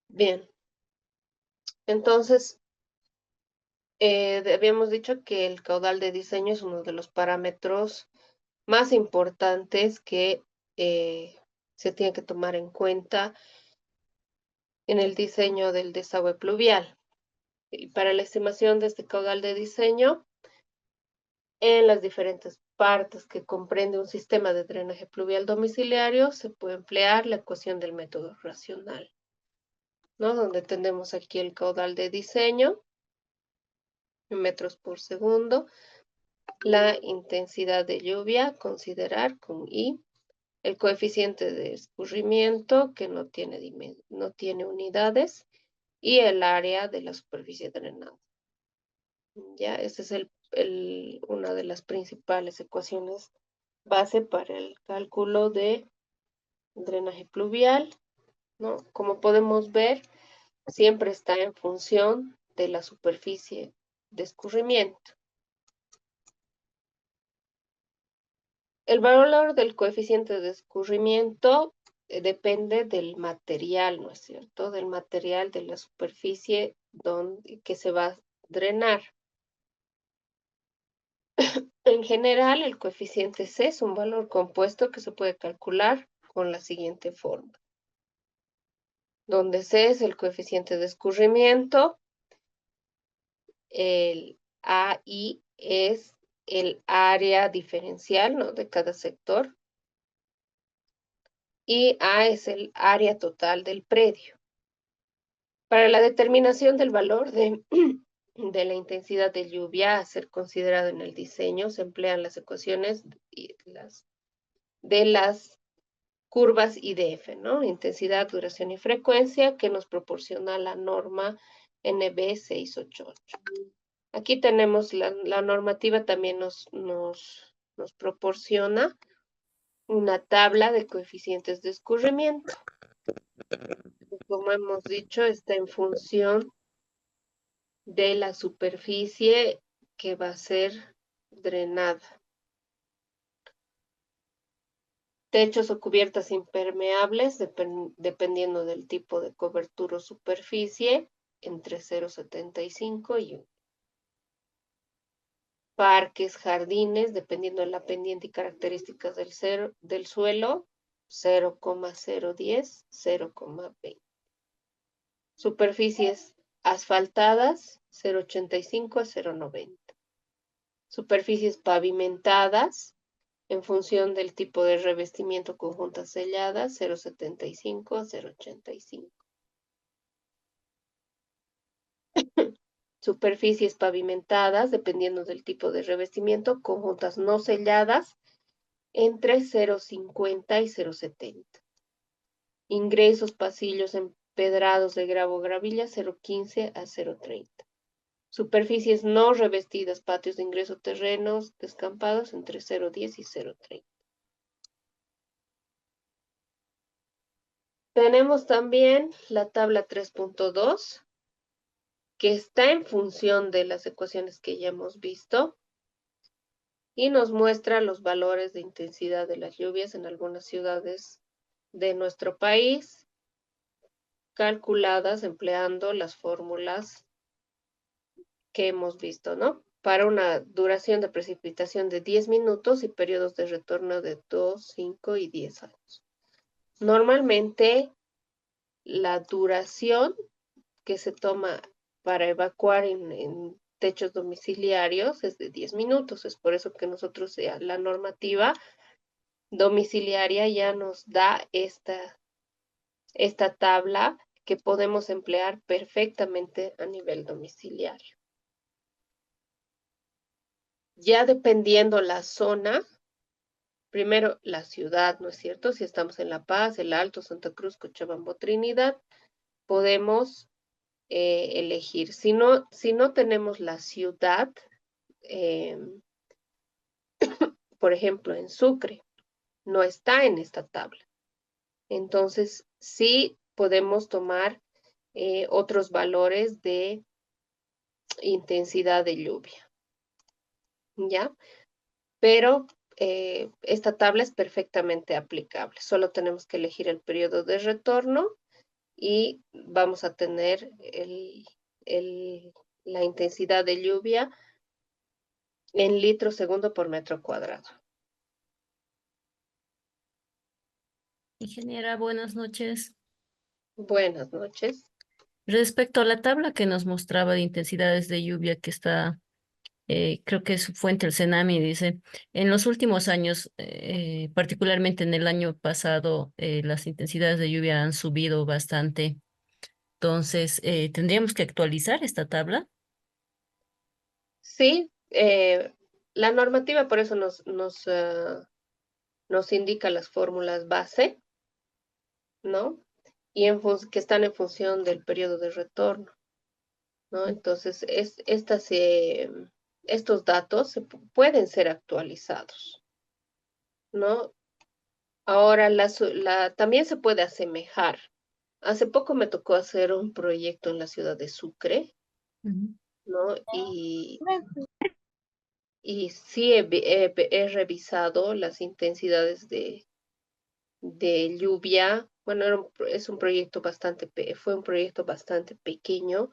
Bien, entonces habíamos dicho que el caudal de diseño es uno de los parámetros más importantes que se tiene que tomar en cuenta en el diseño del desagüe pluvial. Y para la estimación de este caudal de diseño, en las diferentes partes que comprende un sistema de drenaje pluvial domiciliario, se puede emplear la ecuación del método racional, ¿no? Donde tenemos aquí el caudal de diseño en metros por segundo, la intensidad de lluvia, considerar con I, el coeficiente de escurrimiento, que no tiene unidades, y el área de la superficie drenada. Ya, esa es una de las principales ecuaciones base para el cálculo de drenaje pluvial, ¿no? Como podemos ver, siempre está en función de la superficie de escurrimiento. El valor del coeficiente de escurrimiento depende del material, ¿no es cierto? Del material de la superficie que se va a drenar. En general, el coeficiente C es un valor compuesto que se puede calcular con la siguiente forma, donde C es el coeficiente de escurrimiento, el AI es el área diferencial, ¿no?, de cada sector, y A es el área total del predio. Para la determinación del valor de la intensidad de lluvia a ser considerado en el diseño, se emplean las ecuaciones de las curvas IDF, ¿no? Intensidad, duración y frecuencia, que nos proporciona la norma NB 688. Aquí tenemos la normativa, también nos proporciona una tabla de coeficientes de escurrimiento. Como hemos dicho, está en función de la superficie que va a ser drenada. Techos o cubiertas impermeables, dependiendo del tipo de cobertura o superficie, entre 0,75 y 1. Parques, jardines, dependiendo de la pendiente y características del suelo, 0,010, 0,20. Superficies asfaltadas, 0,85 a 0,90. Superficies pavimentadas, en función del tipo de revestimiento, conjuntas selladas, 0,75 a 0,85. Superficies pavimentadas, dependiendo del tipo de revestimiento, conjuntas no selladas, entre 0,50 y 0,70. Ingresos, pasillos empedrados de gravo o gravilla, 0,15 a 0,30. Superficies no revestidas, patios de ingreso, terrenos descampados, entre 0,10 y 0,30. Tenemos también la tabla 3.2, que está en función de las ecuaciones que ya hemos visto y nos muestra los valores de intensidad de las lluvias en algunas ciudades de nuestro país, calculadas empleando las fórmulas que hemos visto, ¿no? Para una duración de precipitación de 10 minutos y periodos de retorno de 2, 5 y 10 años. Normalmente, la duración que se toma para evacuar en techos domiciliarios es de 10 minutos. Es por eso que nosotros, la normativa domiciliaria ya nos da esta tabla que podemos emplear perfectamente a nivel domiciliario. Ya dependiendo la zona, primero la ciudad, ¿no es cierto? Si estamos en La Paz, El Alto, Santa Cruz, Cochabamba, Trinidad, podemos elegir. Si no tenemos la ciudad, eh, por ejemplo, en Sucre, no está en esta tabla. Entonces, sí podemos tomar otros valores de intensidad de lluvia. ¿Ya? pero esta tabla es perfectamente aplicable. Solo tenemos que elegir el periodo de retorno y vamos a tener la intensidad de lluvia en litros segundo por metro cuadrado. Ingeniera, buenas noches. Buenas noches. Respecto a la tabla que nos mostraba de intensidades de lluvia que está, creo que es su fuente el Cenami, dice, en los últimos años, particularmente en el año pasado, las intensidades de lluvia han subido bastante. Entonces, tendríamos que actualizar esta tabla. Sí, la normativa por eso nos indica las fórmulas base, ¿no? Y que están en función del periodo de retorno, ¿no? Entonces, estos datos pueden ser actualizados, ¿no? Ahora, también se puede asemejar. Hace poco me tocó hacer un proyecto en la ciudad de Sucre, Ujú. ¿no? Y sí he revisado las intensidades de lluvia. Bueno, es un proyecto fue un proyecto bastante pequeño,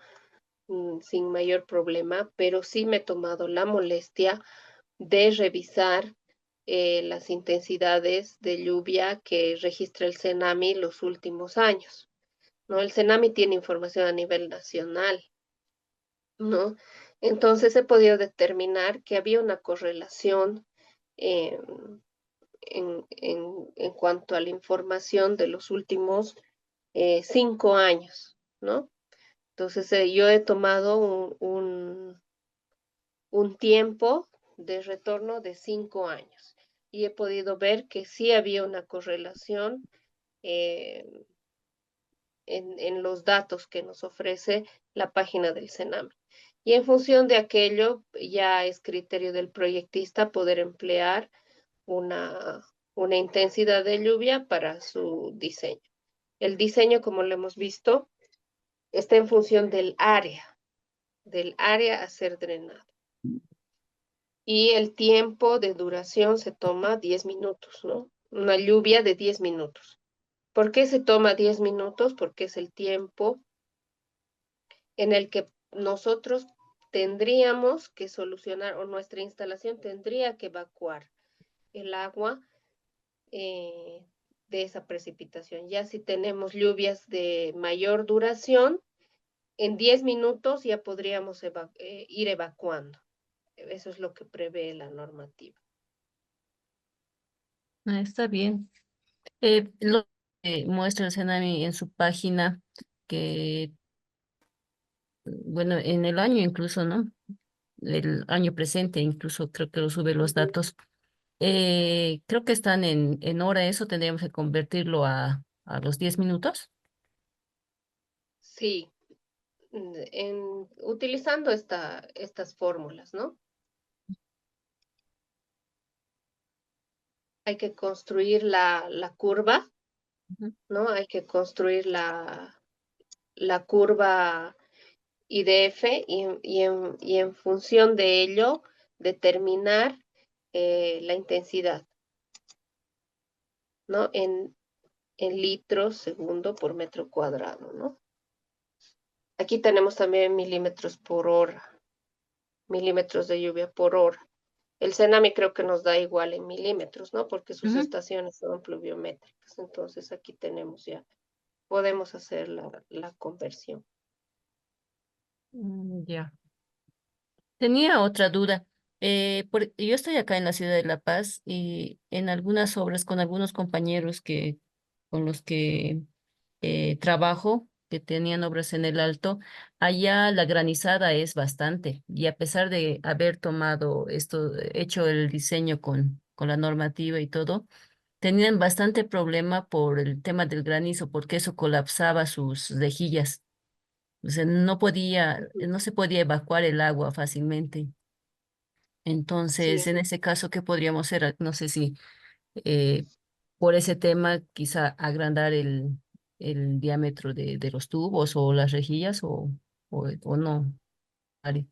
sin mayor problema, pero sí me he tomado la molestia de revisar las intensidades de lluvia que registra el CENAMI los últimos años, ¿no? El CENAMI tiene información a nivel nacional, ¿no? Entonces he podido determinar que había una correlación eh, en cuanto a la información de los últimos 5 años, ¿no? Entonces yo he tomado un tiempo de retorno de 5 años y he podido ver que sí había una correlación eh, en los datos que nos ofrece la página del CENAMI. Y en función de aquello, ya es criterio del proyectista poder emplear una, una intensidad de lluvia para su diseño. El diseño, como lo hemos visto, está en función del área a ser drenada. Y el tiempo de duración se toma 10 minutos, ¿no? Una lluvia de 10 minutos. ¿Por qué se toma 10 minutos? Porque es el tiempo en el que nosotros tendríamos que solucionar o nuestra instalación tendría que evacuar el agua de esa precipitación. Ya si tenemos lluvias de mayor duración, en 10 minutos ya podríamos ir evacuando. Eso es lo que prevé la normativa. Ah, está bien. Lo que muestra el Cenami en su página, que, bueno, en el año incluso, ¿no? El año presente, incluso creo que lo sube los datos. Creo que están en hora, eso tendríamos que convertirlo a los 10 minutos. Sí, utilizando estas fórmulas, ¿no? Hay que construir la curva, Ujú. ¿no? Hay que construir la curva IDF y en función de ello determinar la intensidad, ¿no? En litros segundo por metro cuadrado, ¿no? Aquí tenemos también milímetros por hora, milímetros de lluvia por hora. El Cenami creo que nos da igual en milímetros, ¿no? Porque sus Ujú. estaciones son pluviométricas. Entonces aquí tenemos ya, podemos hacer la conversión. Ya. Tenía otra duda. Yo estoy acá en la ciudad de La Paz y en algunas obras con algunos compañeros con los que trabajo, que tenían obras en el Alto, allá la granizada es bastante. Y a pesar de haber tomado esto, hecho el diseño con la normativa y todo, tenían bastante problema por el tema del granizo, porque eso colapsaba sus rejillas. O sea, no se podía evacuar el agua fácilmente. Entonces, Sí, en ese caso, ¿qué podríamos hacer? No sé si eh, por ese tema quizá agrandar el diámetro de los tubos o las rejillas o no, Ari.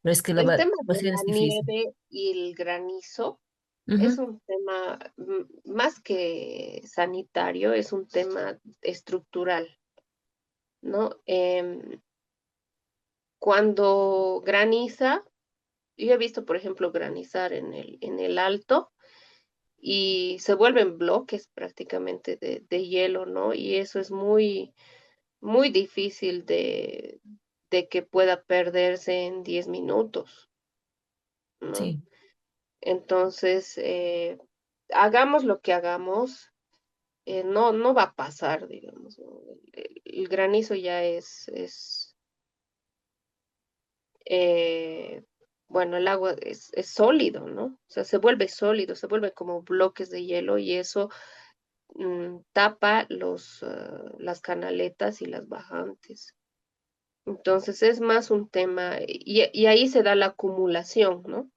Pero es que el tema de ecuación es la difícil. nieve y el granizo. Es Ujú, un tema más que sanitario, es un tema estructural, ¿no? Cuando graniza, yo he visto, por ejemplo, granizar en el Alto y se vuelven bloques prácticamente de hielo, ¿no? Y eso es muy, muy difícil de que pueda perderse en 10 minutos, ¿no? sí. Entonces, hagamos lo que hagamos, no va a pasar, digamos, ¿no? El granizo ya eh, bueno, el agua es sólido, ¿no? O sea, se vuelve sólido, se vuelve como bloques de hielo y eso tapa las canaletas y las bajantes. Entonces es más un tema, y ahí se da la acumulación, ¿no?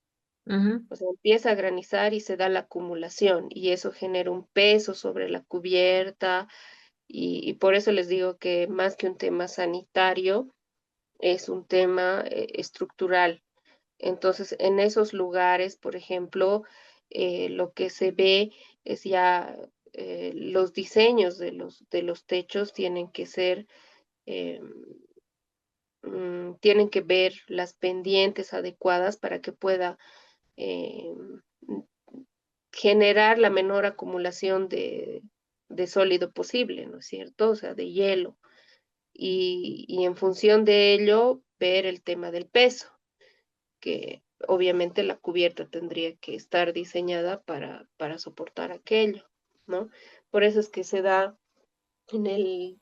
Ujú, O sea, empieza a granizar y se da la acumulación y eso genera un peso sobre la cubierta y por eso les digo que más que un tema sanitario, es un tema estructural. Entonces, en esos lugares, por ejemplo, lo que se ve es ya los diseños de los techos tienen que ser, eh, tienen que ver las pendientes adecuadas para que pueda eh, generar la menor acumulación de sólido posible, ¿no es cierto? O sea, de hielo. Y en función de ello, ver el tema del peso, que obviamente la cubierta tendría que estar diseñada para soportar aquello, ¿no? Por eso es que se da en el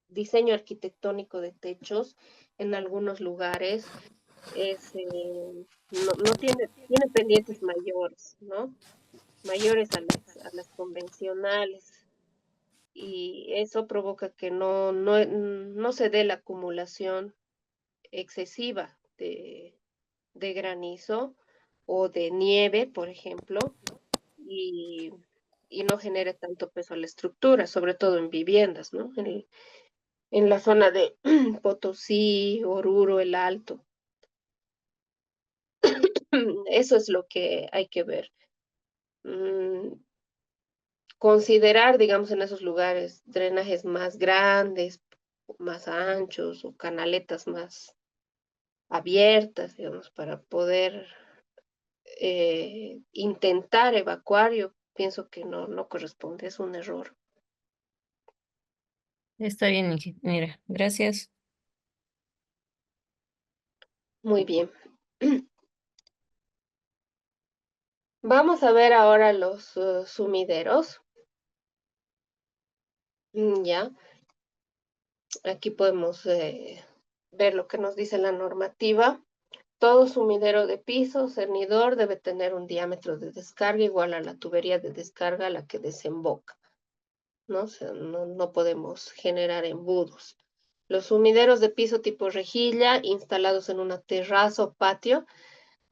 diseño arquitectónico de techos, en algunos lugares, no tiene pendientes mayores, ¿no? Mayores a las convencionales. Y eso provoca que no se dé la acumulación excesiva de granizo o de nieve, por ejemplo, y, y no genere tanto peso a la estructura, sobre todo en viviendas, ¿no? En la zona de Potosí, Oruro, El Alto. Eso es lo que hay que ver. Mm, Considerar, digamos, en esos lugares drenajes más grandes, más anchos o canaletas más abiertas, digamos, para poder intentar evacuar, yo pienso que no corresponde, es un error. está bien, ingeniera. Gracias. Muy bien. Vamos a ver ahora los sumideros. Ya, aquí podemos ver lo que nos dice la normativa. Todo sumidero de piso o cernidor debe tener un diámetro de descarga igual a la tubería de descarga a la que desemboca, ¿no? O sea, no podemos generar embudos. Los sumideros de piso tipo rejilla instalados en una terraza o patio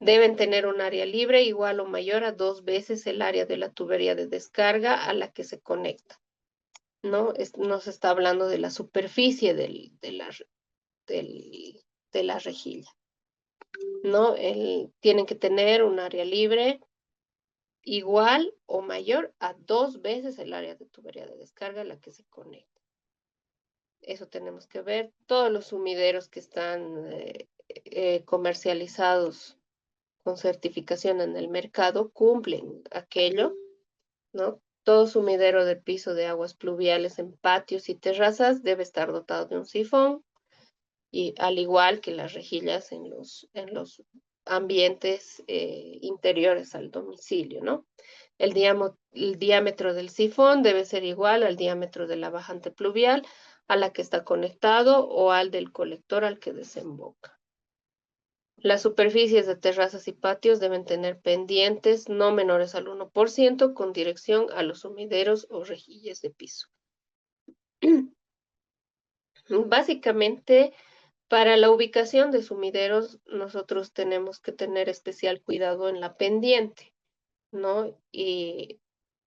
deben tener un área libre igual o mayor a 2 veces el área de la tubería de descarga a la que se conecta, ¿no? Nos está hablando de la superficie del- de la rejilla, ¿no? Tienen que tener un área libre igual o mayor a 2 veces el área de tubería de descarga a la que se conecta. Eso tenemos que ver. Todos los sumideros que están comercializados con certificación en el mercado cumplen aquello, ¿no? Todo sumidero de piso de aguas pluviales en patios y terrazas debe estar dotado de un sifón y al igual que las rejillas en los ambientes interiores al domicilio, ¿no? El diámetro del sifón debe ser igual al diámetro de la bajante pluvial a la que está conectado o al del colector al que desemboca. Las superficies de terrazas y patios deben tener pendientes no menores al 1% con dirección a los sumideros o rejillas de piso. Básicamente, para la ubicación de sumideros, nosotros tenemos que tener especial cuidado en la pendiente, ¿no? Y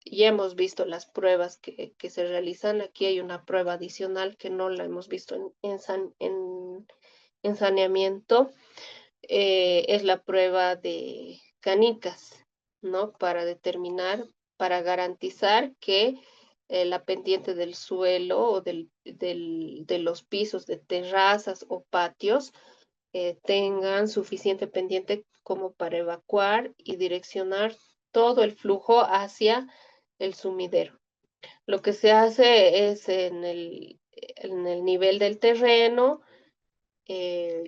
ya hemos visto las pruebas que se realizan. Aquí hay una prueba adicional que no la hemos visto en saneamiento, es la prueba de canicas, ¿no? Para determinar, para garantizar que la pendiente del suelo o de los pisos de terrazas o patios tengan suficiente pendiente como para evacuar y direccionar todo el flujo hacia el sumidero. Lo que se hace es en el nivel del terreno,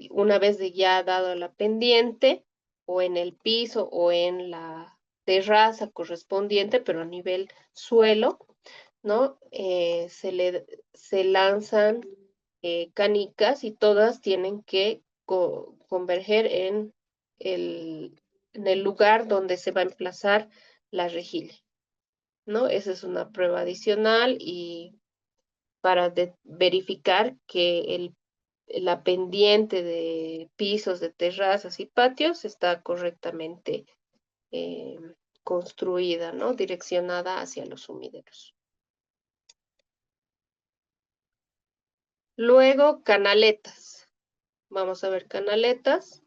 una vez de ya dado la pendiente, o en el piso o en la terraza correspondiente, pero a nivel suelo, ¿no? Se lanzan canicas y todas tienen que converger en el lugar donde se va a emplazar la rejilla, ¿no? Esa es una prueba adicional y para verificar que la pendiente de pisos, de terrazas y patios está correctamente eh, construida, ¿no? Direccionada hacia los sumideros. Luego, canaletas. Vamos a ver canaletas.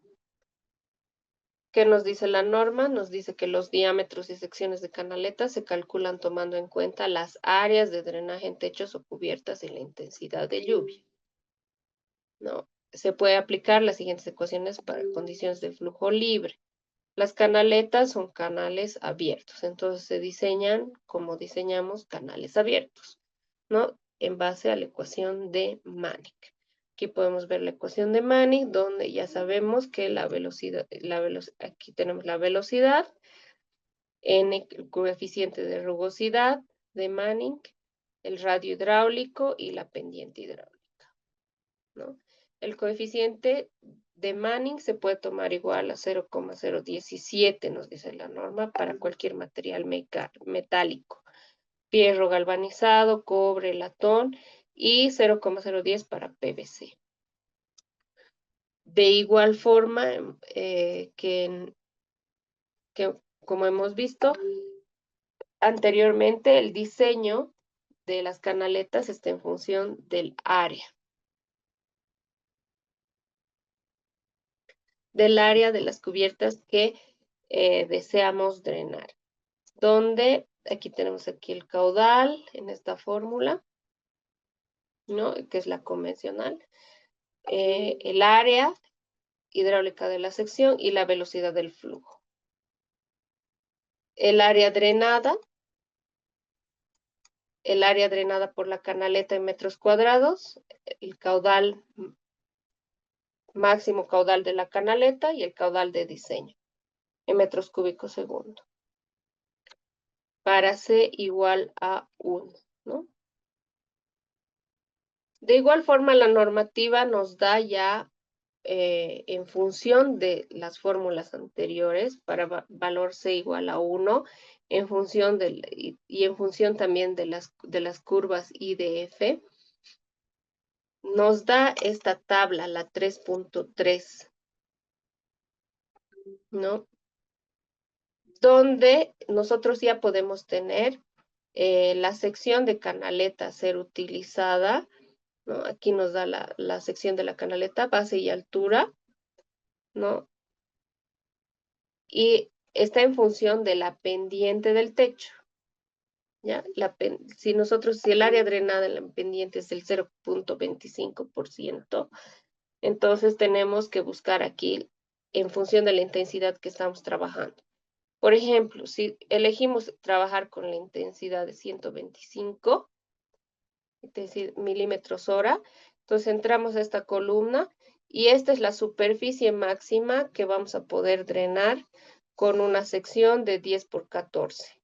¿Qué nos dice la norma? Nos dice que los diámetros y secciones de canaletas se calculan tomando en cuenta las áreas de drenaje en techos o cubiertas y la intensidad de lluvia, ¿no? Se puede aplicar las siguientes ecuaciones para condiciones de flujo libre. Las canaletas son canales abiertos, entonces se diseñan como diseñamos canales abiertos, ¿no? En base a la ecuación de Manik. Aquí podemos ver la ecuación de Manik, donde ya sabemos que aquí tenemos la velocidad, n, el coeficiente de rugosidad de Manik, el radio hidráulico y la pendiente hidráulica, ¿no? El coeficiente de Manning se puede tomar igual a 0,017, nos dice la norma, para cualquier material metálico. Fierro galvanizado, cobre, latón y 0,010 para PVC. De igual forma que como hemos visto anteriormente, el diseño de las canaletas está en función del área. Del área de las cubiertas que deseamos drenar. Donde aquí tenemos aquí el caudal en esta fórmula, ¿no? Que es la convencional. El área hidráulica de la sección y la velocidad del flujo. El área drenada por la canaleta en metros cuadrados, el caudal, máximo caudal de la canaleta y el caudal de diseño en metros cúbicos segundo. Para C igual a 1, ¿no? De igual forma, la normativa nos da ya, en función de las fórmulas anteriores, para valor C igual a 1, en función y en función también de las curvas I de F, nos da esta tabla, la 3.3, ¿no? Donde nosotros ya podemos tener la sección de canaleta a ser utilizada, ¿no? Aquí nos da la sección de la canaleta, base y altura, ¿no? Y está en función de la pendiente del techo, ¿ya? Si el área drenada en la pendiente es del 0.25%, entonces tenemos que buscar aquí en función de la intensidad que estamos trabajando. Por ejemplo, si elegimos trabajar con la intensidad de 125 milímetros hora, entonces entramos a esta columna y esta es la superficie máxima que vamos a poder drenar con una sección de 10 por 14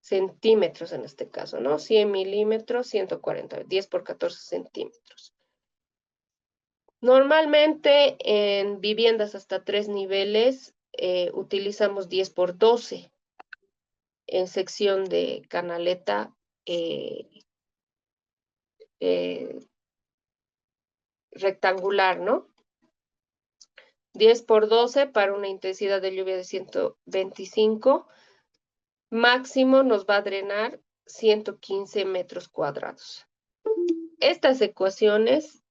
centímetros en este caso, ¿no? 100 milímetros, 140, 10 por 14 centímetros. Normalmente en viviendas hasta 3 niveles utilizamos 10 por 12 en sección de canaleta eh, rectangular, ¿no? 10 por 12 para una intensidad de lluvia de 125, máximo nos va a drenar 115 metros cuadrados. Estas ecuaciones,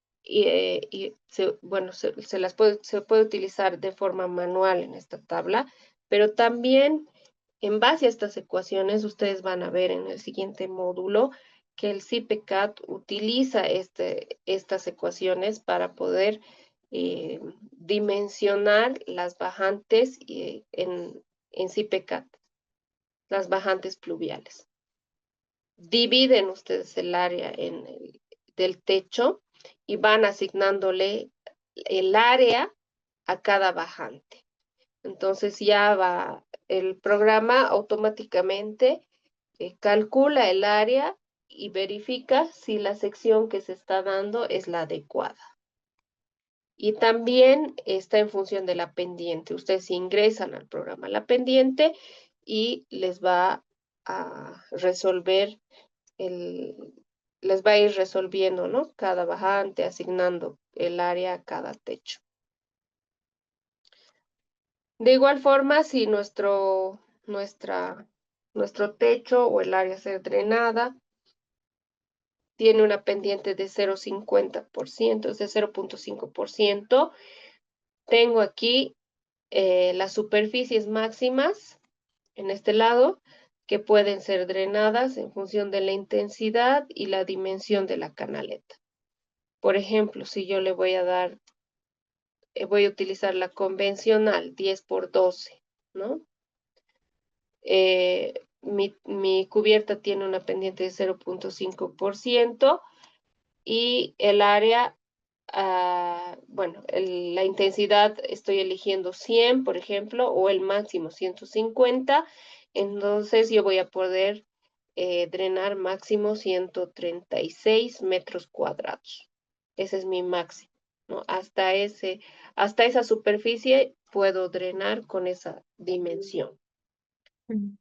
bueno, se puede utilizar de forma manual en esta tabla, Pero también en base a estas ecuaciones, ustedes van a ver en el siguiente módulo que el CIPECAT utiliza estas ecuaciones para poder dimensionar las bajantes en CIPECAT, las bajantes pluviales. Dividen ustedes el área del techo y van asignándole el área a cada bajante. Entonces ya va el programa automáticamente calcula el área y verifica si la sección que se está dando es la adecuada. Y también está en función de la pendiente. Ustedes ingresan al programa la pendiente y les va a resolver les va a ir resolviendo, ¿no? Cada bajante, asignando el área a cada techo. De igual forma, si nuestro techo o el área ser drenada tiene una pendiente de 0,50%, es de 0,5%, tengo aquí las superficies máximas en este lado que pueden ser drenadas en función de la intensidad y la dimensión de la canaleta. Por ejemplo, si yo le voy a dar, voy a utilizar la convencional 10 por 12, ¿no? Mi cubierta tiene una pendiente de 0,5% y el área, bueno, la intensidad estoy eligiendo 100, por ejemplo, o el máximo 150, entonces yo voy a poder drenar máximo 136 metros cuadrados. Ese es mi máximo, ¿no? Hasta esa superficie puedo drenar con esa dimensión. Mm.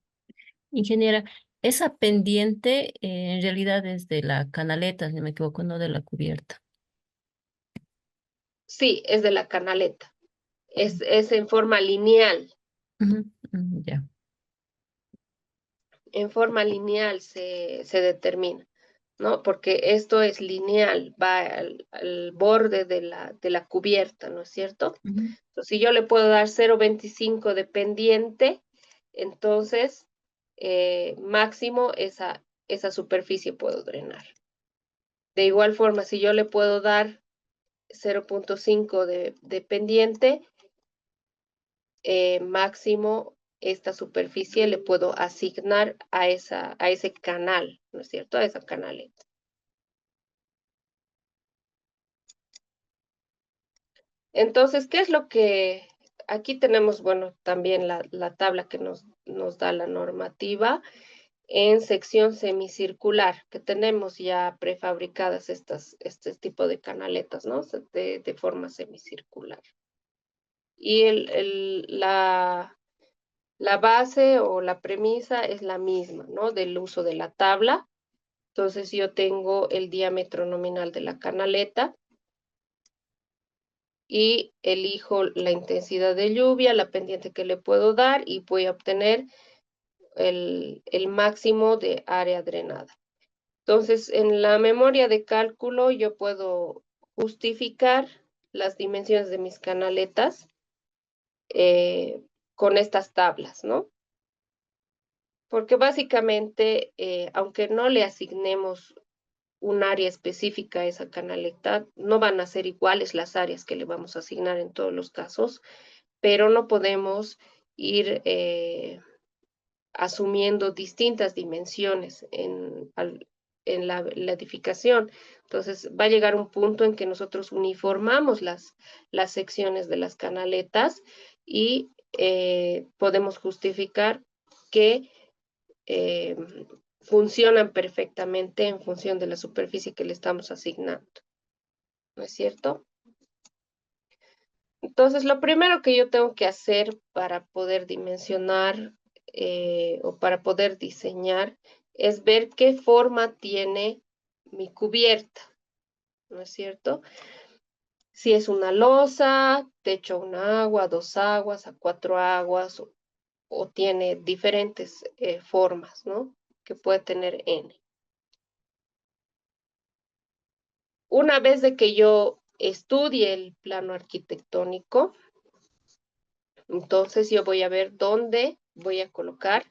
Ingeniera, esa pendiente en realidad es de la canaleta, si no me equivoco, no de la cubierta. Sí, es de la canaleta. Es en forma lineal. Ujú, ujú, ya. En forma lineal se determina, ¿no? Porque esto es lineal, va al borde de la cubierta, ¿no es cierto? Ujú. Entonces, si yo le puedo dar 0,25 de pendiente, entonces máximo esa superficie puedo drenar. De igual forma, si yo le puedo dar 0,5 de pendiente, máximo esta superficie le puedo asignar a ese canal, ¿no es cierto? A esa canaleta. Entonces, ¿qué es lo que aquí tenemos? Bueno, también la tabla que nos da la normativa en sección semicircular, que tenemos ya prefabricadas este tipo de canaletas, ¿no? De forma semicircular. Y la base o la premisa es la misma, ¿no? Del uso de la tabla. Entonces yo tengo el diámetro nominal de la canaleta y elijo la intensidad de lluvia, la pendiente que le puedo dar y voy a obtener el máximo de área drenada. Entonces, en la memoria de cálculo yo puedo justificar las dimensiones de mis canaletas con estas tablas, ¿no? Porque básicamente, aunque no le asignemos un área específica a esa canaleta, no van a ser iguales las áreas que le vamos a asignar en todos los casos, pero no podemos ir asumiendo distintas dimensiones en la edificación. Entonces, va a llegar un punto en que nosotros uniformamos las secciones de las canaletas y podemos justificar que eh, funcionan perfectamente en función de la superficie que le estamos asignando, ¿no es cierto? Entonces, lo primero que yo tengo que hacer para poder dimensionar o para poder diseñar es ver qué forma tiene mi cubierta, ¿no es cierto? Si es una losa, techo a una agua, a dos aguas, a cuatro aguas, o tiene diferentes formas, ¿no? Que puede tener N. Una vez de que yo estudie el plano arquitectónico, Entonces yo voy a ver dónde voy a colocar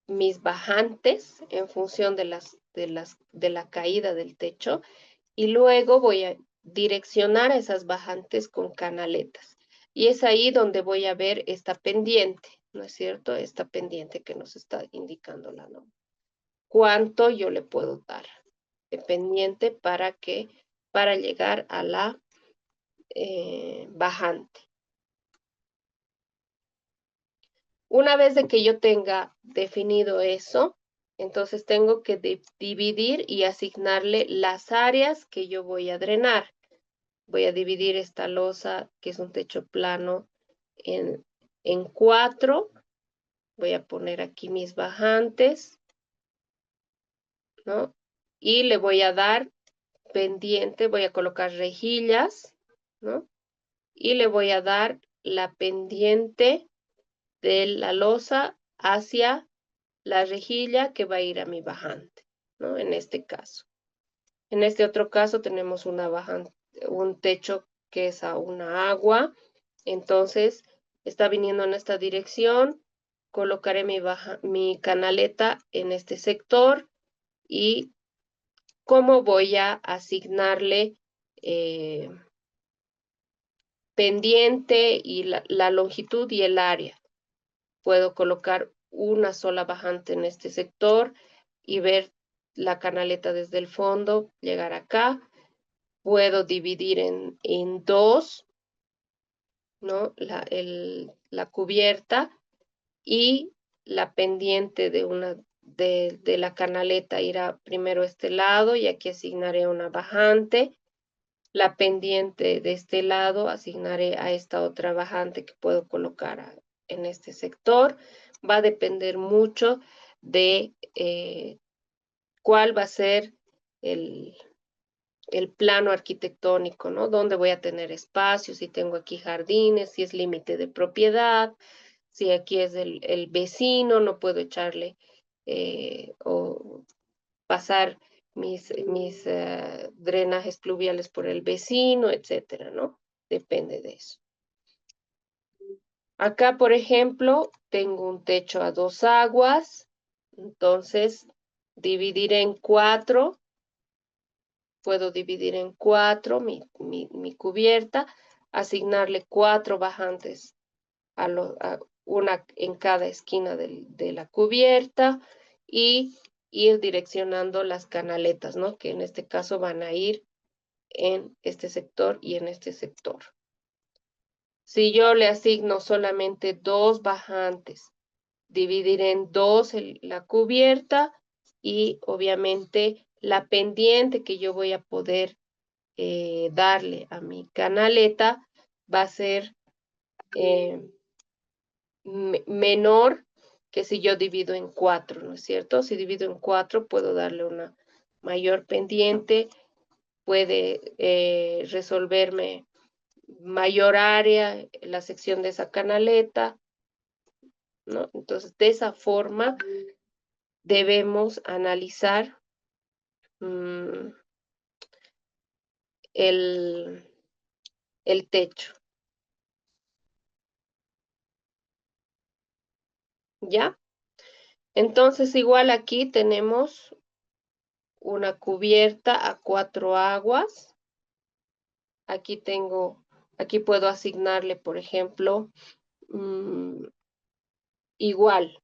mis bajantes en función de la caída del techo y luego voy a direccionar a esas bajantes con canaletas. Y es ahí donde voy a ver esta pendiente, ¿no es cierto? Esta pendiente que nos está indicando la norma. ¿Cuánto yo le puedo dar de pendiente para llegar a la bajante? Una vez de que yo tenga definido eso, entonces tengo que dividir y asignarle las áreas que yo voy a drenar. Voy a dividir esta losa, que es un techo plano, en, en 4. Voy a poner aquí mis bajantes, ¿no? Y le voy a dar pendiente, voy a colocar rejillas, ¿no? Y le voy a dar la pendiente de la losa hacia la rejilla que va a ir a mi bajante, ¿no? En este caso. En este otro caso tenemos una bajante, un techo que es a una agua, entonces está viniendo en esta dirección, colocaré mi canaleta en este sector y cómo voy a asignarle eh, pendiente y la longitud y el área. Puedo colocar una sola bajante en este sector y ver la canaleta desde el fondo, llegar acá. Puedo dividir en dos, ¿no? La cubierta y la pendiente de la canaleta irá primero a este lado y aquí asignaré una bajante. La pendiente de este lado asignaré a esta otra bajante que puedo colocar en este sector. Va a depender mucho de cuál va a ser el, el plano arquitectónico, ¿no? Dónde voy a tener espacio, si tengo aquí jardines, si es límite de propiedad, si aquí es el vecino, no puedo echarle o pasar mis drenajes pluviales por el vecino, etcétera, ¿no? Depende de eso. Acá, por ejemplo, tengo un techo a 2 aguas, entonces dividiré en 4, puedo dividir en 4 mi cubierta, asignarle 4 bajantes a una en cada esquina de la cubierta y ir direccionando las canaletas, ¿no? Que en este caso van a ir en este sector y en este sector. Si yo le asigno solamente 2 bajantes, dividiré en 2 la cubierta y obviamente la pendiente que yo voy a poder darle a mi canaleta va a ser menor que si yo divido en 4, ¿no es cierto? Si divido en 4 puedo darle una mayor pendiente, puede resolverme mayor área, la sección de esa canaleta, ¿no? Entonces, de esa forma debemos analizar mmm, el, el techo, ¿ya? Entonces, igual aquí tenemos una cubierta a 4 aguas. Aquí puedo asignarle, por ejemplo, igual,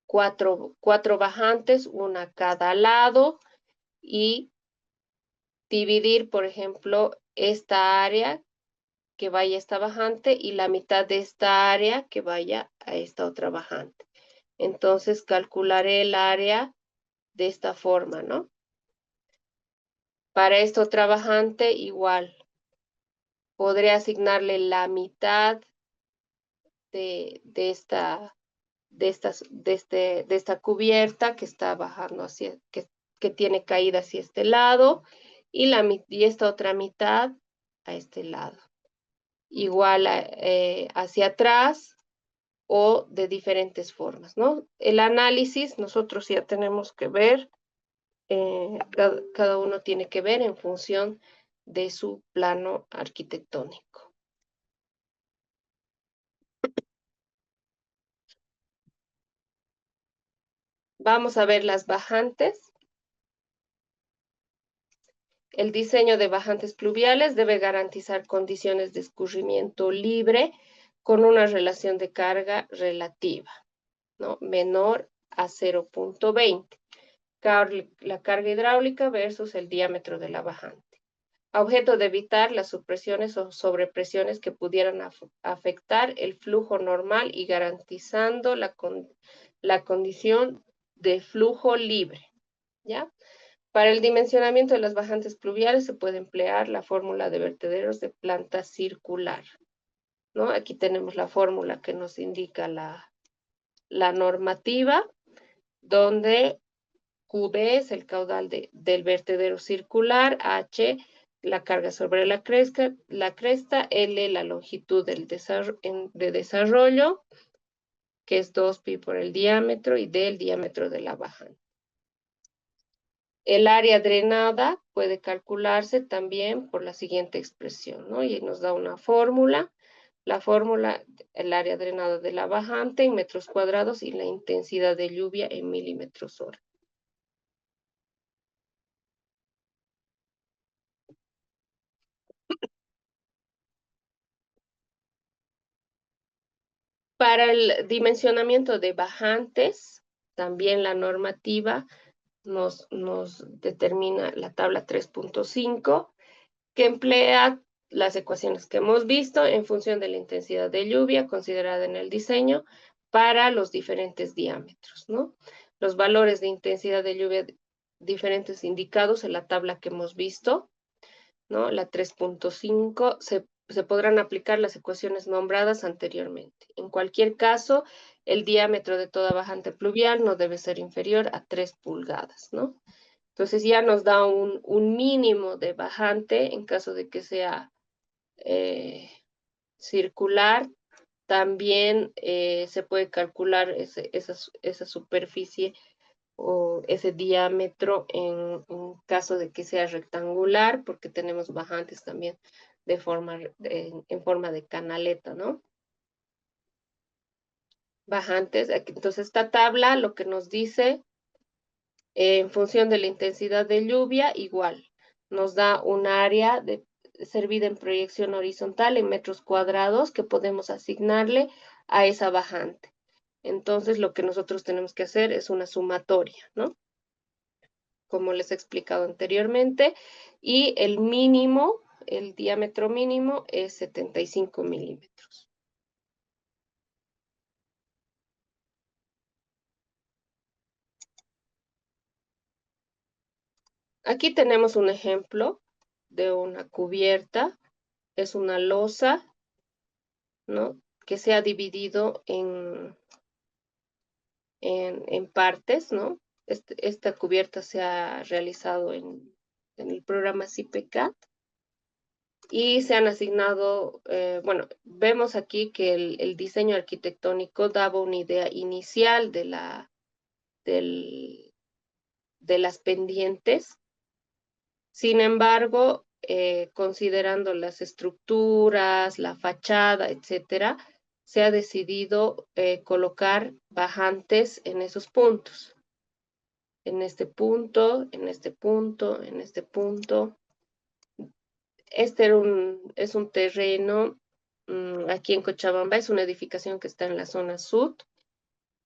cuatro bajantes, una a cada lado, y dividir, por ejemplo, esta área que vaya a esta bajante y la mitad de esta área que vaya a esta otra bajante. Entonces calcularé el área de esta forma, ¿no? Para esta otra bajante igual, podré asignarle la mitad de esta cubierta que está bajando que tiene caída hacia este lado y esta otra mitad a este lado. Igual hacia atrás o de diferentes formas, ¿no? El análisis nosotros ya tenemos que ver, cada uno tiene que ver en función de su plano arquitectónico. Vamos a ver las bajantes. El diseño de bajantes pluviales debe garantizar condiciones de escurrimiento libre con una relación de carga relativa, ¿no? Menor a 0,20. La carga hidráulica versus el diámetro de la bajante. A objeto de evitar las supresiones o sobrepresiones que pudieran afectar el flujo normal y garantizando la condición de flujo libre, ¿ya? Para el dimensionamiento de las bajantes pluviales se puede emplear la fórmula de vertederos de planta circular, ¿no? Aquí tenemos la fórmula que nos indica la normativa, donde QD es el caudal del vertedero circular, H la carga sobre la cresta, L la longitud de desarrollo, que es 2pi por el diámetro, y D el diámetro de la bajante. El área drenada puede calcularse también por la siguiente expresión, ¿no? Y nos da una fórmula. La fórmula, el área drenada de la bajante en metros cuadrados y la intensidad de lluvia en milímetros hora. Para el dimensionamiento de bajantes, también la normativa nos determina la tabla 3.5, que emplea las ecuaciones que hemos visto en función de la intensidad de lluvia considerada en el diseño para los diferentes diámetros, ¿no? Los valores de intensidad de lluvia diferentes indicados en la tabla que hemos visto, ¿no? La 3.5 se podrán aplicar las ecuaciones nombradas anteriormente. En cualquier caso, el diámetro de toda bajante pluvial no debe ser inferior a 3 pulgadas, ¿no? Entonces ya nos da un mínimo de bajante en caso de que sea circular. También se puede calcular esa superficie o ese diámetro en caso de que sea rectangular, porque tenemos bajantes también en forma de canaleta, ¿no? Bajantes. Entonces, esta tabla lo que nos dice, en función de la intensidad de lluvia, igual, nos da un área servida en proyección horizontal en metros cuadrados que podemos asignarle a esa bajante. Entonces, lo que nosotros tenemos que hacer es una sumatoria, ¿no? Como les he explicado anteriormente, y el mínimo, el diámetro mínimo es 75 milímetros. Aquí tenemos un ejemplo de una cubierta, es una losa, ¿no? Que se ha dividido en partes, ¿no? Esta cubierta se ha realizado en el programa CIPECAT y se han asignado, bueno, vemos aquí que el diseño arquitectónico daba una idea inicial del- de las pendientes. Sin embargo, considerando las estructuras, la fachada, etcétera, se ha decidido colocar bajantes en esos puntos. En este punto, en este punto, en este punto. Es un terreno aquí en Cochabamba, es una edificación que está en la zona sur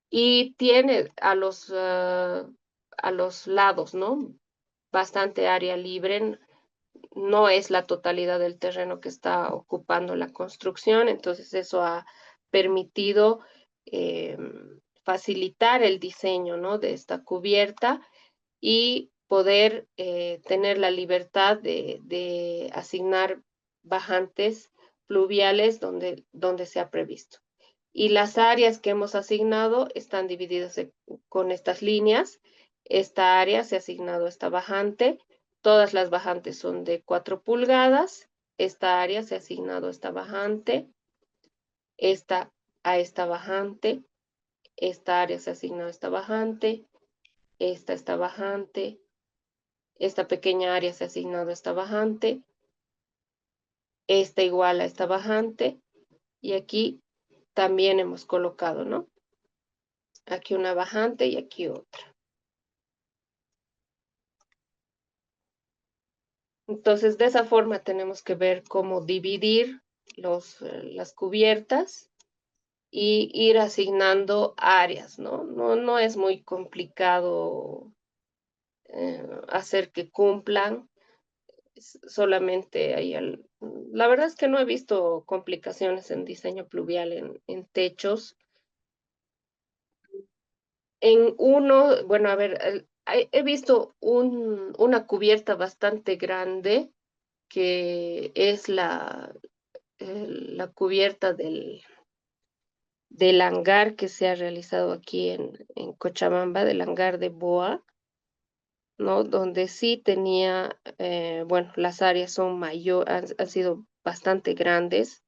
y tiene a los lados, ¿no? Bastante área libre. No es la totalidad del terreno que está ocupando la construcción, entonces eso ha permitido eh, facilitar el diseño, ¿no? De esta cubierta y poder tener la libertad de asignar bajantes pluviales donde se ha previsto. Y las áreas que hemos asignado están divididas con estas líneas. Esta área se ha asignado a esta bajante. Todas las bajantes son de 4 pulgadas. Esta área se ha asignado a esta bajante. Esta a esta bajante. Esta área se ha asignado a esta bajante. Esta bajante. Esta pequeña área se ha asignado a esta bajante. Esta igual a esta bajante. Y aquí también hemos colocado, ¿no? aquí una bajante y aquí otra. Entonces, de esa forma tenemos que ver cómo dividir las cubiertas y ir asignando áreas, ¿no? No es muy complicado hacer que cumplan, solamente la verdad es que no he visto complicaciones en diseño pluvial en techos. En uno, bueno, a ver, he visto una cubierta bastante grande que es la cubierta del hangar que se ha realizado aquí en Cochabamba, del hangar de Boa, ¿no? Donde sí tenía, bueno, las áreas son han sido bastante grandes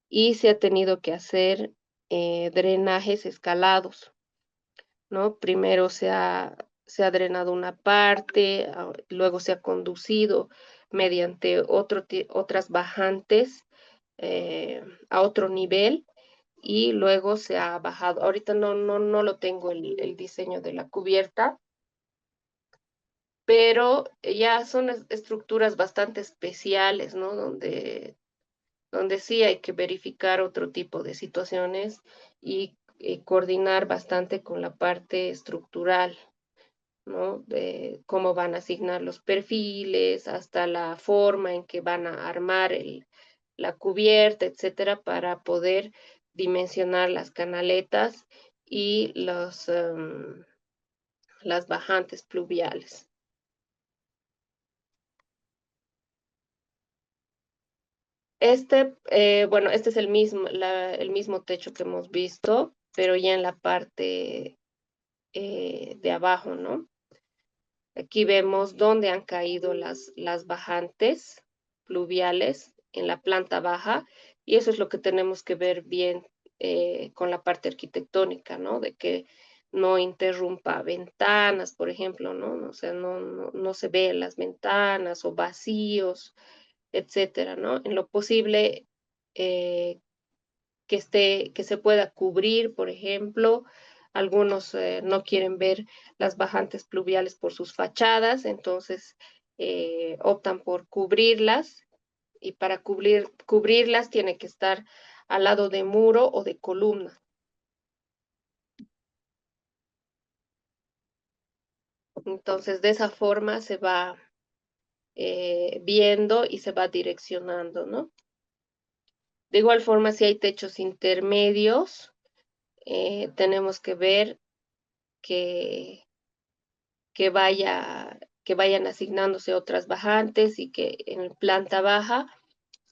y se ha tenido que hacer drenajes escalados, ¿no? Primero se ha drenado una parte, luego se ha conducido mediante otras bajantes a otro nivel y luego se ha bajado. Ahorita no lo tengo el diseño de la cubierta, pero ya son estructuras bastante especiales, ¿no? Donde sí hay que verificar otro tipo de situaciones y coordinar bastante con la parte estructural, ¿no? De cómo van a asignar los perfiles, hasta la forma en que van a armar la cubierta, etcétera, para poder dimensionar las canaletas y las bajantes pluviales. Bueno, este es el mismo techo que hemos visto, pero ya en la parte de abajo, ¿no? Aquí vemos dónde han caído las bajantes pluviales en la planta baja y eso es lo que tenemos que ver bien con la parte arquitectónica, ¿no? De que no interrumpa ventanas, por ejemplo, ¿no? O sea, no se ven las ventanas o vacíos, etcétera, ¿no? En lo posible, eh, que se pueda cubrir, por ejemplo. Algunos no quieren ver las bajantes pluviales por sus fachadas, entonces optan por cubrirlas y para cubrirlas tiene que estar al lado de muro o de columna. Entonces, de esa forma se va viendo y se va direccionando, ¿no? De igual forma, si hay techos intermedios, tenemos que ver que que vaya, que vayan asignándose otras bajantes y que en planta baja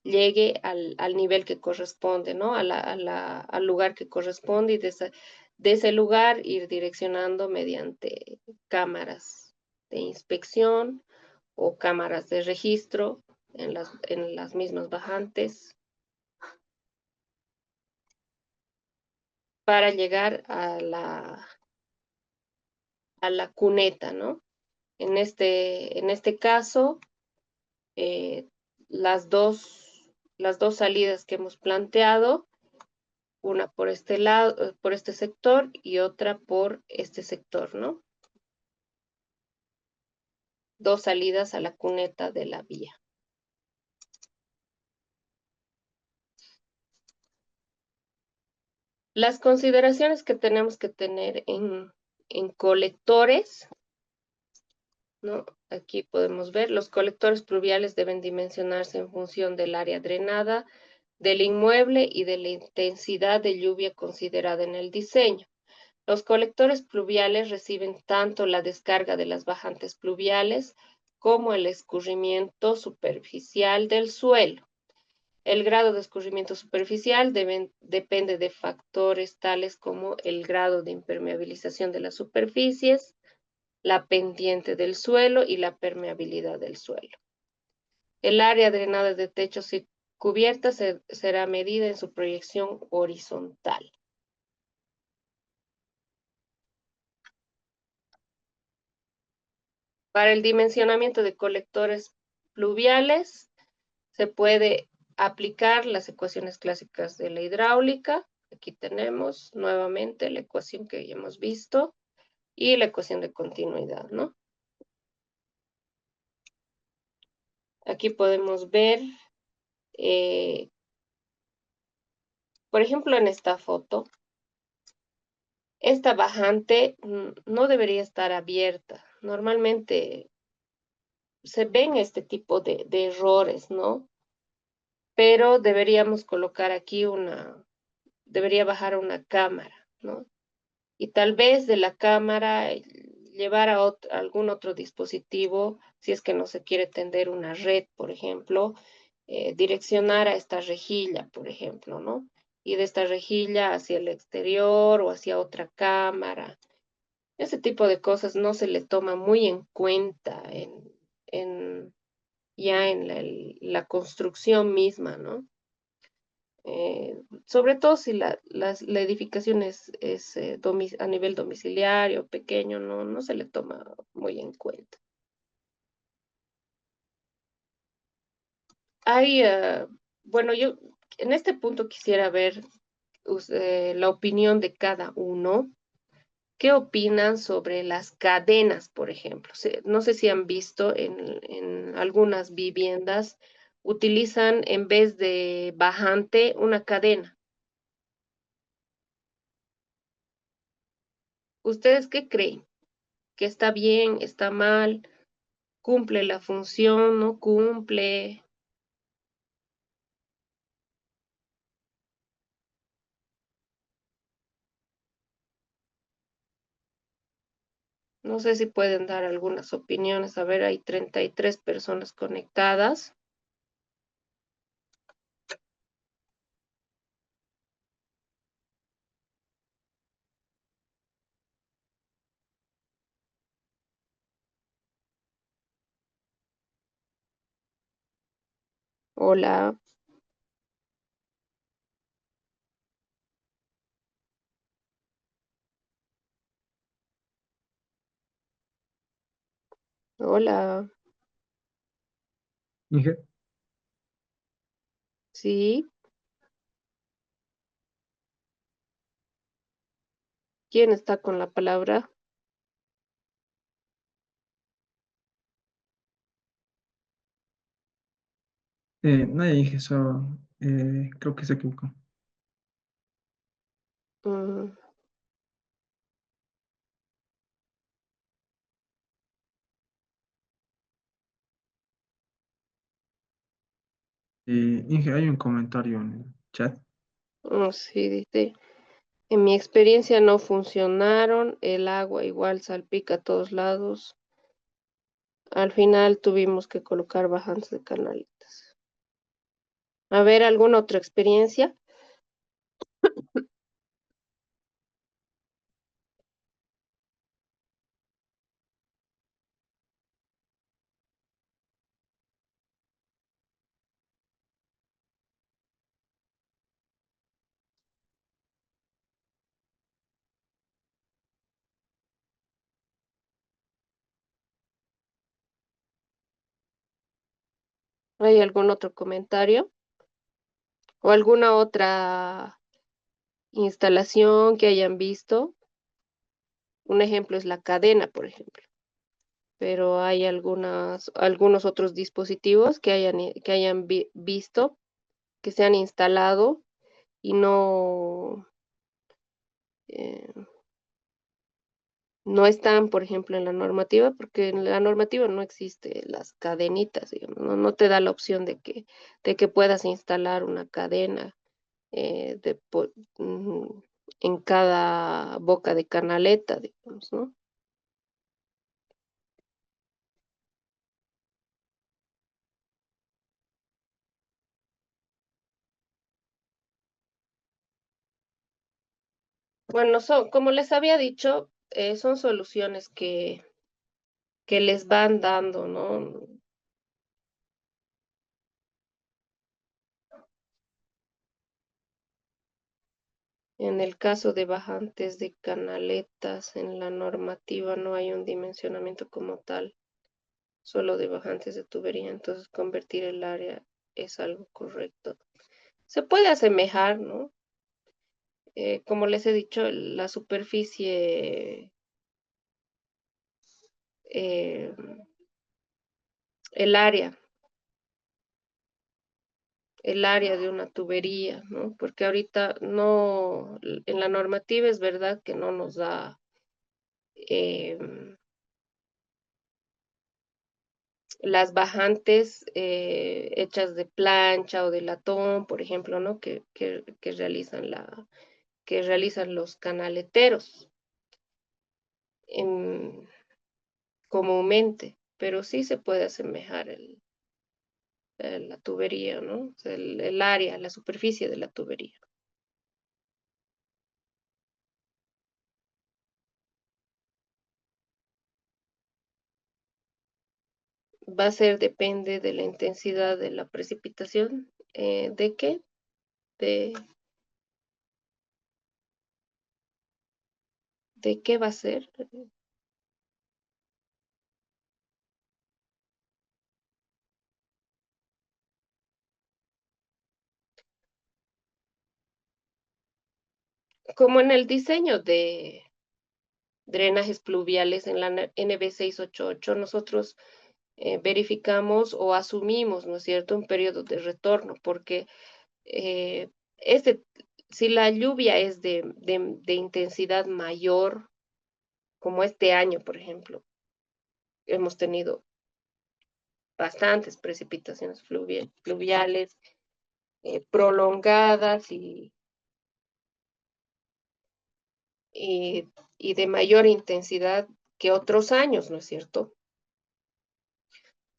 llegue al nivel que corresponde, ¿no? Al lugar que corresponde y de ese lugar ir direccionando mediante cámaras de inspección o cámaras de registro en las mismas bajantes para llegar a la cuneta, ¿no? En este caso, eh, las dos salidas que hemos planteado, una por este lado, por este sector y otra por este sector, ¿no? Dos salidas a la cuneta de la vía. Las consideraciones que tenemos que tener en colectores, ¿no? Aquí podemos ver, los colectores pluviales deben dimensionarse en función del área drenada, del inmueble y de la intensidad de lluvia considerada en el diseño. Los colectores pluviales reciben tanto la descarga de las bajantes pluviales como el escurrimiento superficial del suelo. El grado de escurrimiento superficial depende de factores tales como el grado de impermeabilización de las superficies, la pendiente del suelo y la permeabilidad del suelo. El área drenada de techos y cubiertas será medida en su proyección horizontal. Para el dimensionamiento de colectores pluviales se puede aplicar las ecuaciones clásicas de la hidráulica, Aquí tenemos nuevamente la ecuación que ya hemos visto y la ecuación de continuidad, ¿no? Aquí podemos ver, eh, por ejemplo, en esta foto, esta bajante no debería estar abierta. Normalmente se ven este tipo de errores, ¿no? Pero deberíamos colocar aquí debería bajar una cámara, ¿no? Y tal vez de la cámara llevar a algún otro dispositivo, si es que no se quiere tender una red, por ejemplo, direccionar a esta rejilla, por ejemplo, ¿no? Y de esta rejilla hacia el exterior o hacia otra cámara. Ese tipo de cosas no se le toma muy en cuenta en ya en la construcción misma, ¿no? Sobre todo si la edificación es a nivel domiciliario, pequeño, no se le toma muy en cuenta. Hay, bueno, yo en este punto quisiera ver la opinión de cada uno. ¿Qué opinan sobre las cadenas, por ejemplo? No sé si han visto en algunas viviendas utilizan en vez de bajante una cadena. ¿Ustedes qué creen? ¿Que está bien, está mal, cumple la función, no cumple? No sé si pueden dar algunas opiniones. A ver, hay 33 personas conectadas. Hola, hola. Inge, Sí, ¿quién está con la palabra? nadie dije eso, creo que se equivocó. Mm, Inge, hay un comentario en el chat. sí, dice. En mi experiencia no funcionaron, el agua igual salpica a todos lados. Al final tuvimos que colocar bajantes de canalitas. A ver, ¿alguna otra experiencia? ¿Hay algún otro comentario? ¿O alguna otra instalación que hayan visto? Un ejemplo es la cadena, por ejemplo. Pero hay algunos otros dispositivos que hayan visto, que se han instalado y eh, no están, por ejemplo, en la normativa, porque en la normativa no existe las cadenitas, digamos, no te da la opción de que puedas instalar una cadena en cada boca de canaleta, digamos, ¿no? Bueno, como les había dicho, son soluciones que les van dando, ¿no? En el caso de bajantes de canaletas, en la normativa no hay un dimensionamiento como tal, solo de bajantes de tubería, entonces convertir el área es algo correcto. Se puede asemejar, ¿no? como les he dicho, la superficie, eh, el área, el área de una tubería, ¿no? Porque ahorita no, en la normativa es verdad que no nos da las bajantes hechas de plancha o de latón, por ejemplo, ¿no? Que realizan los canaleteros en- comúnmente, pero sí se puede asemejar la tubería, ¿no? O sea, el área, la superficie de la tubería. Va a ser, depende de la intensidad de la precipitación. ¿De qué? De, ¿De qué va a ser? Como en el diseño de drenajes pluviales en la NB 688, nosotros verificamos o asumimos, ¿no es cierto?, un periodo de retorno, porque eh, este, si la lluvia es de intensidad mayor, como este año, por ejemplo, hemos tenido bastantes precipitaciones fluviales prolongadas y, y de mayor intensidad que otros años, ¿no es cierto?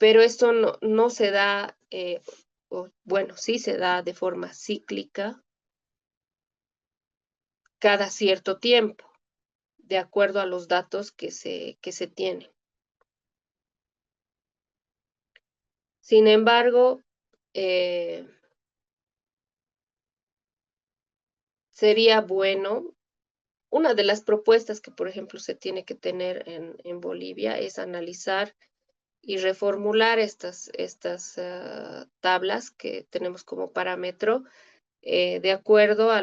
Pero esto no se da, bueno, sí se da de forma cíclica cada cierto tiempo, de acuerdo a los datos que se tienen. Sin embargo, eh, sería bueno, una de las propuestas que, por ejemplo, se tiene que tener en Bolivia es analizar y reformular estas tablas que tenemos como parámetro de acuerdo a a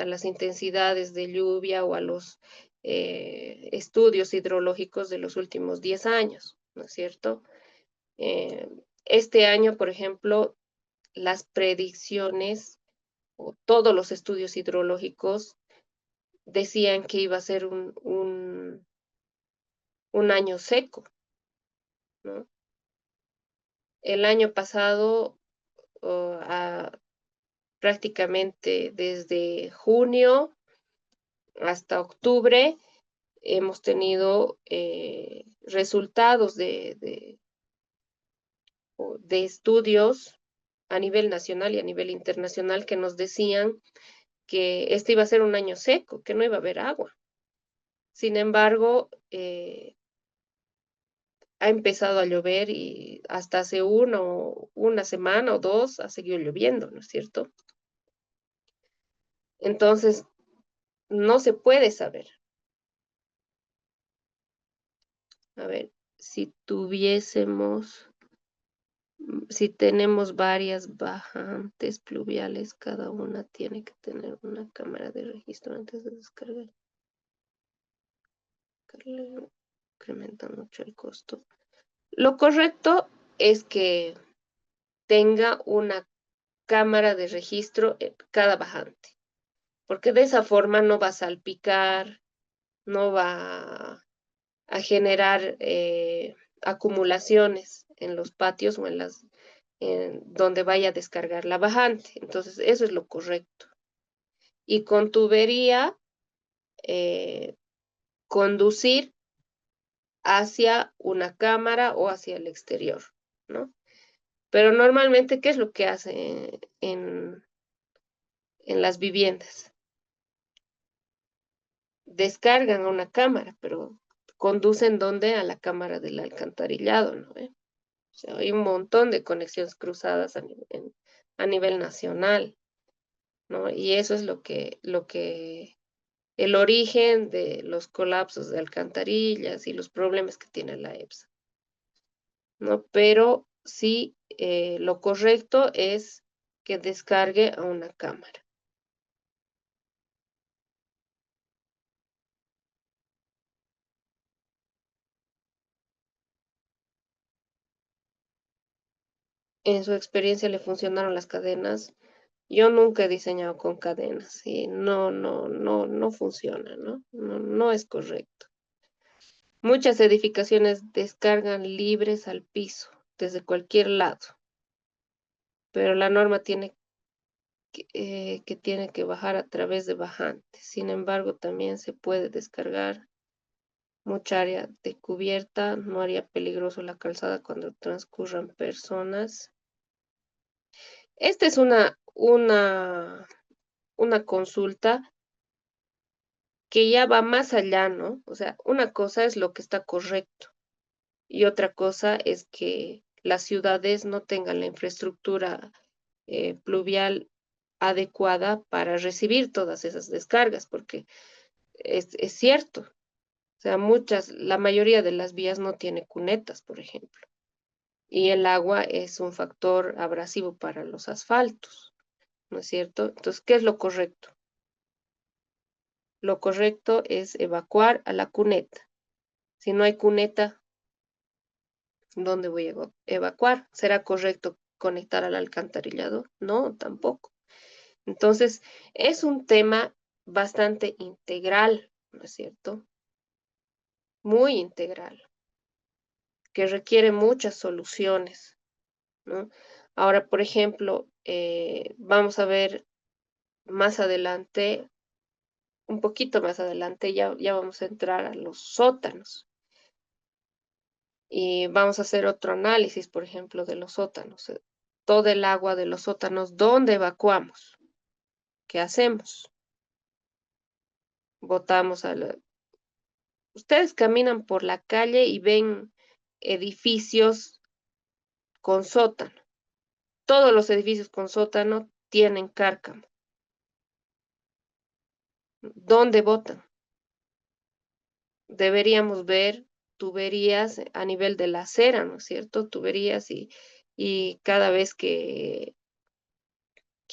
las intensidades de lluvia o a los estudios hidrológicos de los últimos 10 años, ¿no es cierto? Eh, este año, por ejemplo, las predicciones o todos los estudios hidrológicos decían que iba a ser un año seco, ¿no? El año pasado, prácticamente desde junio hasta octubre, hemos tenido resultados de estudios a nivel nacional y a nivel internacional que nos decían que este iba a ser un año seco, que no iba a haber agua. Sin embargo, ha empezado a llover y hasta hace una semana o dos ha seguido lloviendo, ¿no es cierto? Entonces, no se puede saber. A ver, si tuviésemos, si tenemos varias bajantes pluviales, cada una tiene que tener una cámara de registro antes de descargar. Incrementa mucho el costo. Lo correcto es que tenga una cámara de registro en cada bajante, porque de esa forma no va a salpicar, no va a generar acumulaciones en los patios o en donde vaya a descargar la bajante. Entonces, eso es lo correcto. Y con tubería, eh, conducir hacia una cámara o hacia el exterior, ¿no? Pero normalmente, ¿qué es lo que hace en las viviendas? Descargan a una cámara, pero conducen ¿dónde? A la cámara del alcantarillado, ¿no? O sea, hay un montón de conexiones cruzadas a nivel nacional, ¿no? Y eso es el origen de los colapsos de alcantarillas y los problemas que tiene la EPSA, ¿no? Pero sí, lo correcto es que descargue a una cámara. en su experiencia le funcionaron las cadenas. Yo nunca he diseñado con cadenas y no funciona, ¿no? No es correcto. Muchas edificaciones descargan libres al piso, desde cualquier lado, pero la norma tiene que tiene que bajar a través de bajantes. Sin embargo, también se puede descargar mucha área de cubierta, no haría peligroso la calzada cuando transcurran personas. Esta es una consulta que ya va más allá, ¿no? O sea, una cosa es lo que está correcto y otra cosa es que las ciudades no tengan la infraestructura pluvial adecuada para recibir todas esas descargas, porque es cierto, o sea, la mayoría de las vías no tiene cunetas, por ejemplo, y el agua es un factor abrasivo para los asfaltos, ¿no es cierto? Entonces, ¿qué es lo correcto? Lo correcto es evacuar a la cuneta. Si no hay cuneta, ¿dónde voy a evacuar? ¿Será correcto conectar al alcantarillado? No, tampoco. Entonces, es un tema bastante integral, ¿no es cierto? Muy integral, que requiere muchas soluciones, ¿no? Ahora, por ejemplo, vamos a ver más adelante, un poquito más adelante, ya vamos a entrar a los sótanos y vamos a hacer otro análisis, por ejemplo, de los sótanos. Todo el agua de los sótanos, ¿dónde evacuamos? ¿Qué hacemos? Botamos a la... Ustedes caminan por la calle y ven edificios con sótano. Todos los edificios con sótano tienen cárcamo. ¿Dónde botan? Deberíamos ver tuberías a nivel de la acera, ¿no es cierto? Tuberías y cada vez que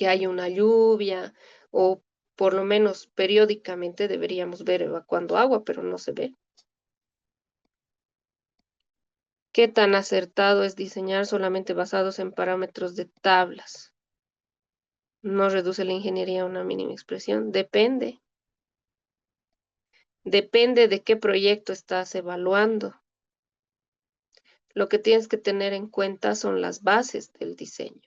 hay una lluvia o por lo menos periódicamente deberíamos ver evacuando agua, pero no se ve. ¿Qué tan acertado es diseñar solamente basados en parámetros de tablas? ¿No reduce la ingeniería a una mínima expresión? Depende. Depende de qué proyecto estás evaluando. Lo que tienes que tener en cuenta son las bases del diseño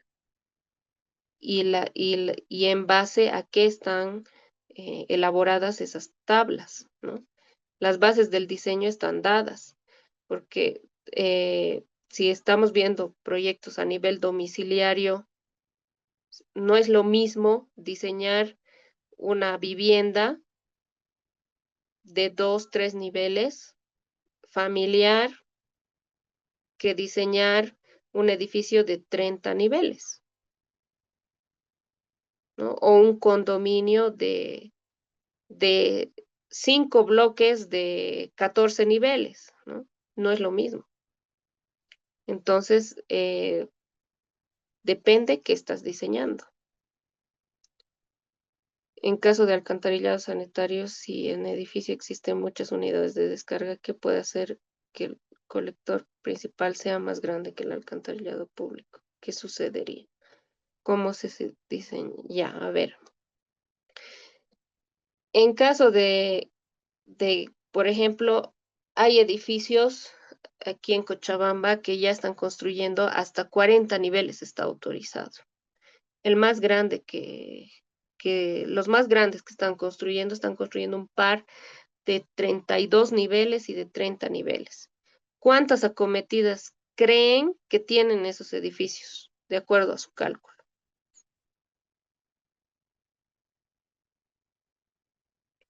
y en base a qué están elaboradas esas tablas, ¿no? Las bases del diseño están dadas, porque si estamos viendo proyectos a nivel domiciliario, no es lo mismo diseñar una vivienda de 2, 3 niveles familiar que diseñar un edificio de 30 niveles, ¿no? O un condominio de 5 bloques de 14 niveles, ¿no? No es lo mismo. Entonces, depende qué estás diseñando. En caso de alcantarillados sanitarios, si en edificio existen muchas unidades de descarga, ¿qué puede hacer que el colector principal sea más grande que el alcantarillado público? ¿Qué sucedería? ¿Cómo se diseña? Ya, a ver. En caso por ejemplo, hay edificios aquí en Cochabamba que ya están construyendo hasta 40 niveles, está autorizado. El más grande los más grandes que están construyendo un par de 32 niveles y de 30 niveles. ¿Cuántas acometidas creen que tienen esos edificios, de acuerdo a su cálculo?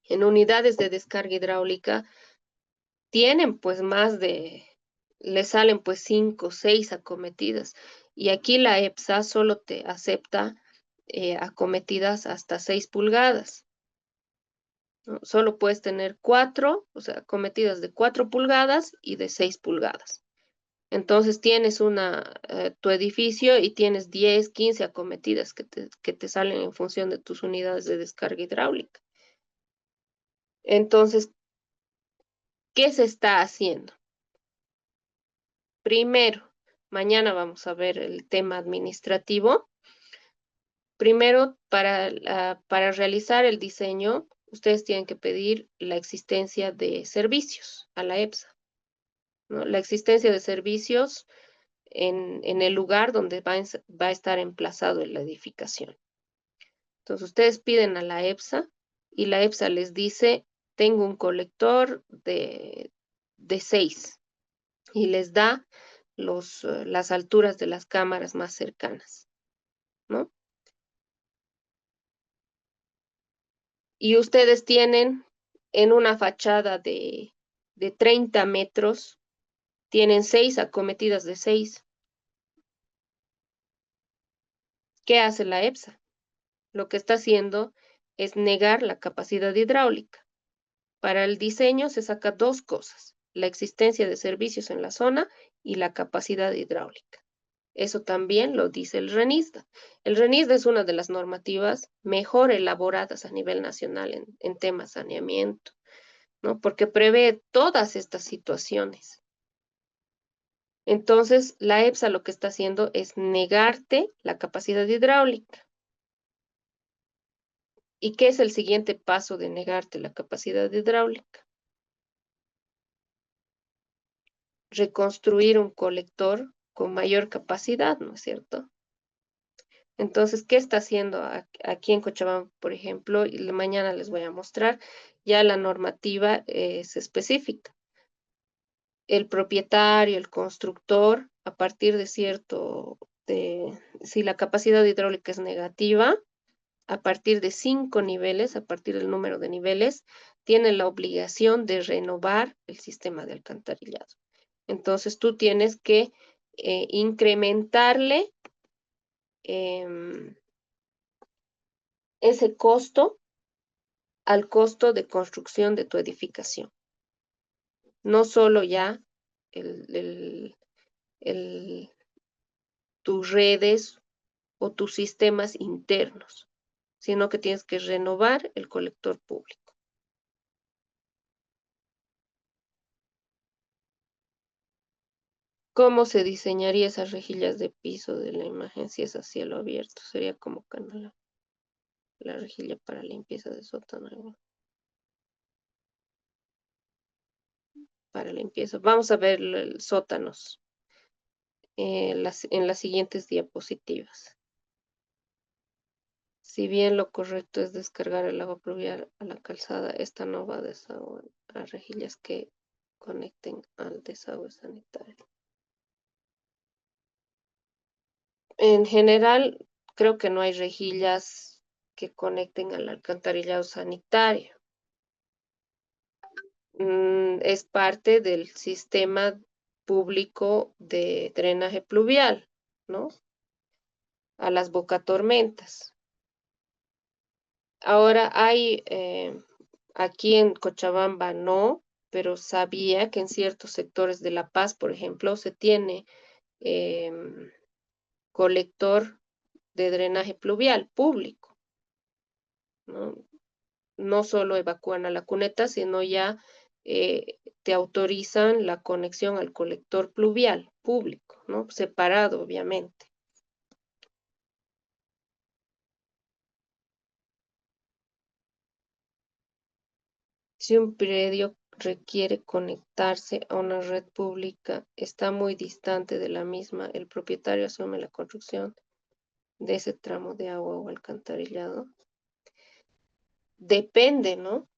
En unidades de descarga hidráulica tienen pues le salen pues 5, 6 acometidas. Y aquí la EPSA solo te acepta acometidas hasta 6 pulgadas, ¿no? Solo puedes tener 4, o sea, acometidas de 4 pulgadas y de 6 pulgadas. Entonces tienes tu edificio y tienes 10, 15 acometidas que te salen en función de tus unidades de descarga hidráulica. Entonces, ¿qué se está haciendo? Primero, Mañana vamos a ver el tema administrativo. Primero, para realizar el diseño, ustedes tienen que pedir la existencia de servicios a la EPSA, ¿no? La existencia de servicios en el lugar donde va a estar emplazado la edificación. Entonces, ustedes piden a la EPSA y la EPSA les dice, tengo un colector de 6 y les da las alturas de las cámaras más cercanas, ¿no? Y ustedes tienen en una fachada de 30 metros, tienen 6 acometidas de 6. ¿Qué hace la EPSA? Lo que está haciendo es negar la capacidad hidráulica. Para el diseño se saca dos cosas, la existencia de servicios en la zona y la capacidad hidráulica. Eso también lo dice el RENISDA. El RENISDA es una de las normativas mejor elaboradas a nivel nacional en temas saneamiento, ¿no? Porque prevé todas estas situaciones. Entonces, la EPSA lo que está haciendo es negarte la capacidad hidráulica. ¿Y qué es el siguiente paso de negarte la capacidad hidráulica? Reconstruir un colector con mayor capacidad, ¿no es cierto? Entonces, ¿qué está haciendo aquí en Cochabamba, por ejemplo? Y mañana les voy a mostrar, ya la normativa es específica. El propietario, el constructor, a partir de si la capacidad hidráulica es negativa, a partir de 5 niveles, a partir del número de niveles, tiene la obligación de renovar el sistema de alcantarillado. Entonces tú tienes que incrementarle em, ese costo al costo de construcción de tu edificación. No solo ya el, el- el- tus redes o tus sistemas internos, sino que tienes que renovar el colector público. ¿Cómo se diseñaría esas rejillas de piso de la imagen si es a cielo abierto? Sería como canal la rejilla para limpieza de sótano, igual, para limpieza. Vamos a ver los sótanos en las siguientes diapositivas. Si bien lo correcto es descargar el agua pluvial a la calzada, esta no va a desaguar a rejillas que conecten al desagüe sanitario. En general, creo que no hay rejillas que conecten al alcantarillado sanitario. Es parte del sistema público de drenaje pluvial, ¿no? A las bocatormentas. Ahora aquí en Cochabamba no, pero sabía que en ciertos sectores de La Paz, por ejemplo, se tiene em, colector de drenaje pluvial público, ¿no? No solo evacúan a la cuneta, sino ya te autorizan la conexión al colector pluvial público, ¿no? Separado, obviamente. Si un predio requiere conectarse a una red pública, está muy distante de la misma, el propietario asume la construcción de ese tramo de agua o alcantarillado. Depende, ¿no?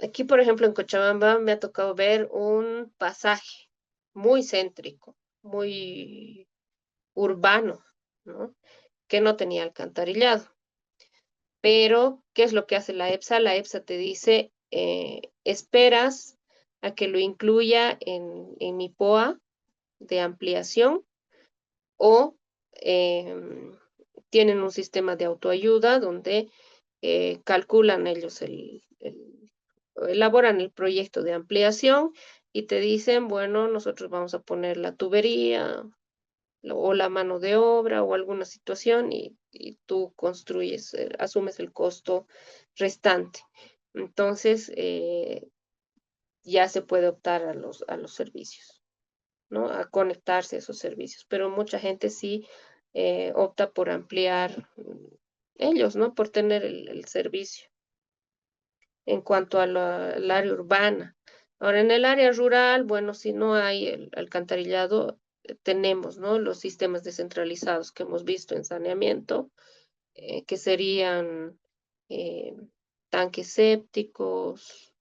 Aquí, por ejemplo, en Cochabamba me ha tocado ver un pasaje muy céntrico, muy urbano, ¿no? Que no tenía alcantarillado. Pero, ¿qué es lo que hace la EPSA? La EPSA te dice, esperas a que lo incluya en mi POA de ampliación o tienen un sistema de autoayuda donde calculan ellos elaboran el proyecto de ampliación y te dicen, bueno, nosotros vamos a poner la tubería o la mano de obra o alguna situación y tú construyes, asumes el costo restante. Entonces, ya se puede optar a los servicios. ¿no? A conectarse a esos servicios, pero mucha gente sí opta por ampliar ellos, ¿no? Por tener el servicio en cuanto a al área urbana. Ahora, en el área rural, bueno, si no hay el alcantarillado, tenemos, ¿no? Los sistemas descentralizados que hemos visto en saneamiento, que serían eh, tanques sépticos,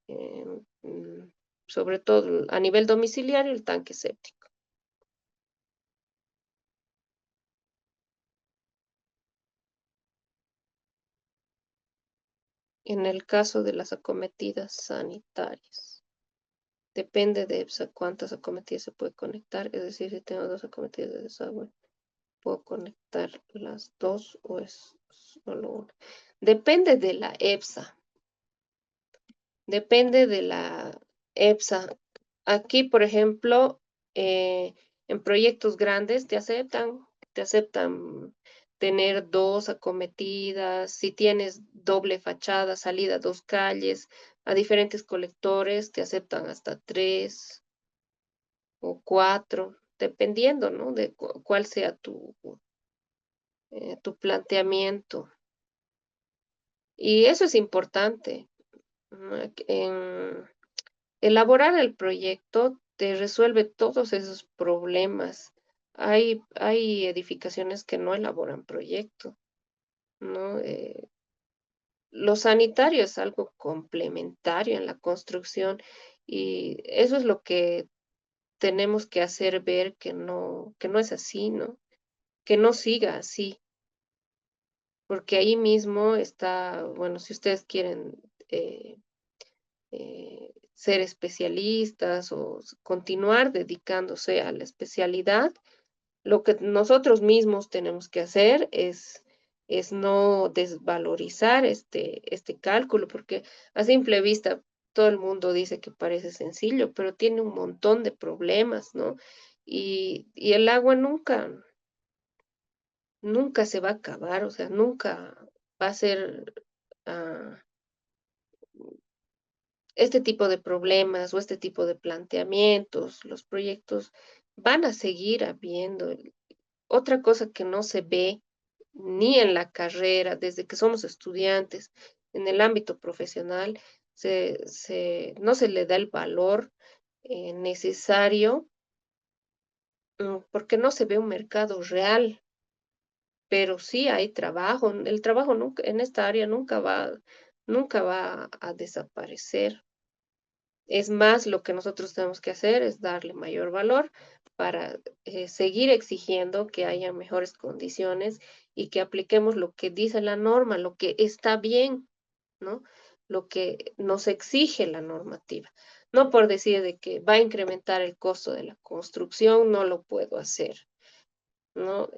eh, mm, sobre todo a nivel domiciliario, el tanque séptico. En el caso de las acometidas sanitarias, depende de cuántas acometidas se puede conectar, es decir, si tengo dos acometidas de desagüe, ¿puedo conectar las dos o es solo una? Depende de la EPSA, depende de la EPSA. Aquí, por ejemplo, en proyectos grandes te aceptan tener dos acometidas, si tienes doble fachada, salida a dos calles, a diferentes colectores, te aceptan hasta tres o cuatro, dependiendo, ¿no? De cuál sea tu planteamiento. Y eso es importante, ¿no? Elaborar el proyecto te resuelve todos esos problemas. Hay edificaciones que no elaboran proyecto, ¿no? Lo sanitario es algo complementario en la construcción y eso es lo que tenemos que hacer ver que no es así, ¿no? Que no siga así, porque ahí mismo está, bueno, si ustedes quieren eh, ser especialistas o continuar dedicándose a la especialidad, lo que nosotros mismos tenemos que hacer es no desvalorizar este cálculo, porque a simple vista todo el mundo dice que parece sencillo, pero tiene un montón de problemas, ¿no? Y el agua nunca se va a acabar, o sea, nunca va a ser ah, este tipo de problemas o este tipo de planteamientos, los proyectos van a seguir habiendo. Otra cosa que no se ve ni en la carrera, desde que somos estudiantes, en el ámbito profesional, no se le da el valor necesario, porque no se ve un mercado real, pero sí hay trabajo. El trabajo nunca, en esta área nunca va a desaparecer. Es más, lo que nosotros tenemos que hacer es darle mayor valor para seguir exigiendo que haya mejores condiciones y que apliquemos lo que dice la norma, lo que está bien, ¿no? Lo que nos exige la normativa. No por decir de que va a incrementar el costo de la construcción, no lo puedo hacer, ¿no?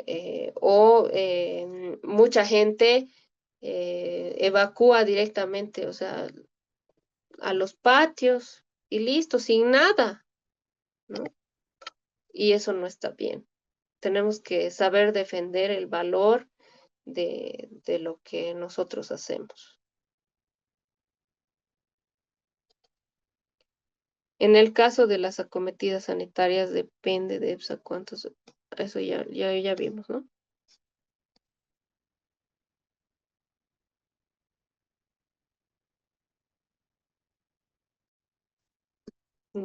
Mucha gente evacúa directamente, o sea, a los patios y listo, sin nada, ¿no? Y eso no está bien. Tenemos que saber defender el valor de lo que nosotros hacemos. En el caso de las acometidas sanitarias, depende de EPSA cuántos, eso ya vimos, ¿no?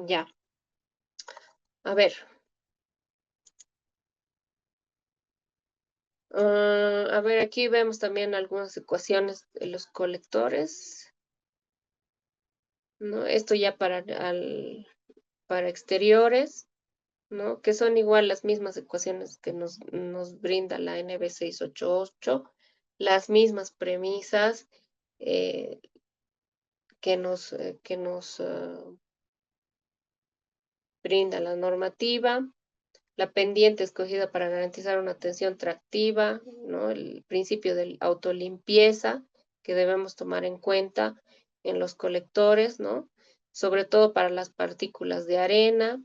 Ya. A ver, a ver, aquí vemos también algunas ecuaciones de los colectores, ¿no? Esto ya para exteriores, ¿no? Que son igual las mismas ecuaciones que nos brinda la NB 688, las mismas premisas eh, que nos brinda la normativa, la pendiente escogida para garantizar una atención tractiva, ¿no? El principio de autolimpieza que debemos tomar en cuenta en los colectores, ¿no? Sobre todo para las partículas de arena,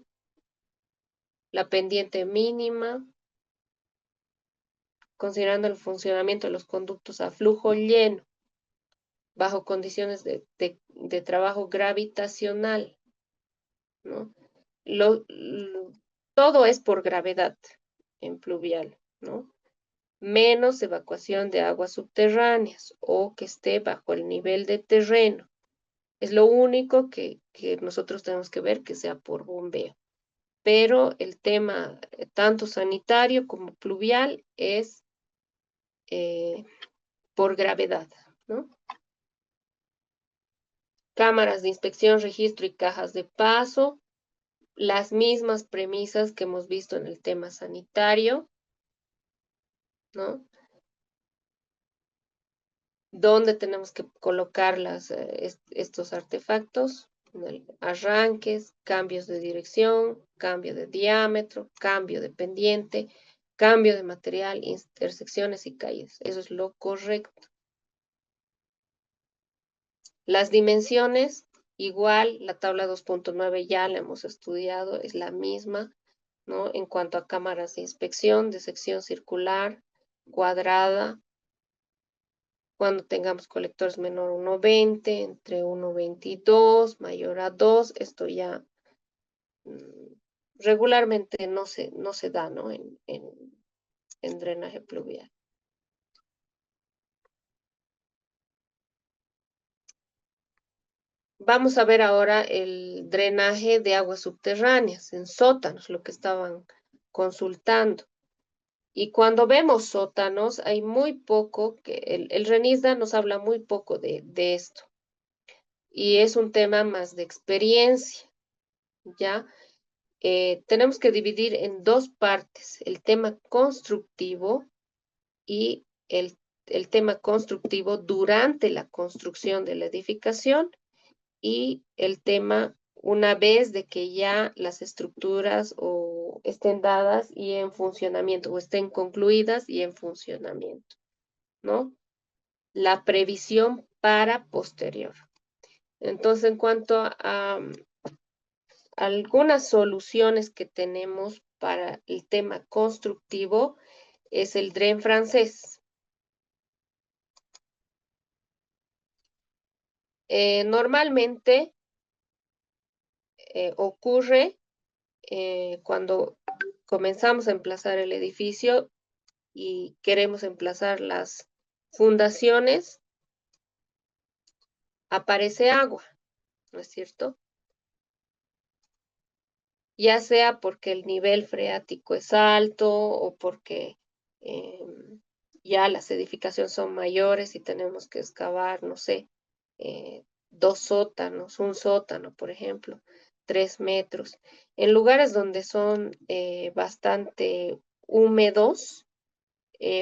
la pendiente mínima, considerando el funcionamiento de los conductos a flujo lleno, bajo condiciones de trabajo gravitacional, ¿no? todo es por gravedad en pluvial, ¿no? Menos evacuación de aguas subterráneas o que esté bajo el nivel de terreno. Es lo único que nosotros tenemos que ver que sea por bombeo. Pero el tema tanto sanitario como pluvial es eh, por gravedad, ¿no? Cámaras de inspección, registro y cajas de paso, las mismas premisas que hemos visto en el tema sanitario, ¿no? ¿Dónde tenemos que colocar estos artefactos? Arranques, cambios de dirección, cambio de diámetro, cambio de pendiente, cambio de material, intersecciones y caídas. Eso es lo correcto. Las dimensiones, igual, la tabla 2.9 ya la hemos estudiado, es la misma, ¿no? En cuanto a cámaras de inspección, de sección circular, cuadrada, cuando tengamos colectores menor a 1.20, entre 1.22, mayor a 2, esto ya regularmente no se da, ¿no? En drenaje pluvial. Vamos a ver ahora el drenaje de aguas subterráneas en sótanos, lo que estaban consultando. Y cuando vemos sótanos, hay muy poco, el RENISDA nos habla muy poco de esto. Y es un tema más de experiencia, ¿ya? Tenemos que dividir en dos partes, el tema constructivo y el tema constructivo durante la construcción de la edificación y el tema una vez de que ya las estructuras o estén dadas y en funcionamiento o estén concluidas y en funcionamiento, ¿no? La previsión para posterior. Entonces, en cuanto a algunas soluciones que tenemos para el tema constructivo, es el DREN francés. Normalmente ocurre cuando comenzamos a emplazar el edificio y queremos emplazar las fundaciones, aparece agua, ¿no es cierto? Ya sea porque el nivel freático es alto o porque eh, ya las edificaciones son mayores y tenemos que excavar, no sé, 2 sótanos, un sótano, por ejemplo, 3 metros. En lugares donde son bastante húmedos,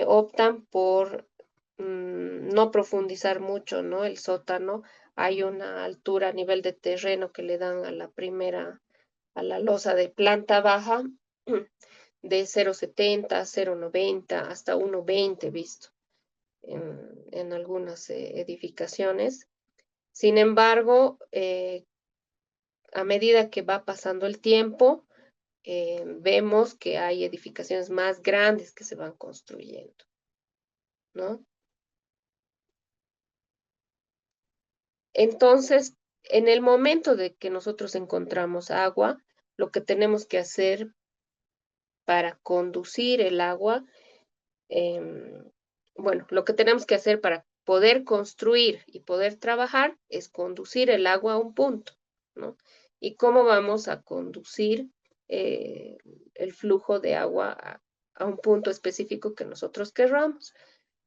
optan por no profundizar mucho, ¿no? El sótano, hay una altura a nivel de terreno que le dan a la losa de planta baja, de 0.70, 0.90, hasta 1.20 visto en algunas edificaciones. Sin embargo, a medida que va pasando el tiempo, vemos que hay edificaciones más grandes que se van construyendo, ¿no? Entonces, en el momento de que nosotros encontramos agua, lo que tenemos que hacer para conducir el agua, bueno, lo que tenemos que hacer para poder construir y poder trabajar es conducir el agua a un punto, ¿no? ¿Y cómo vamos a conducir el flujo de agua a un punto específico que nosotros querramos?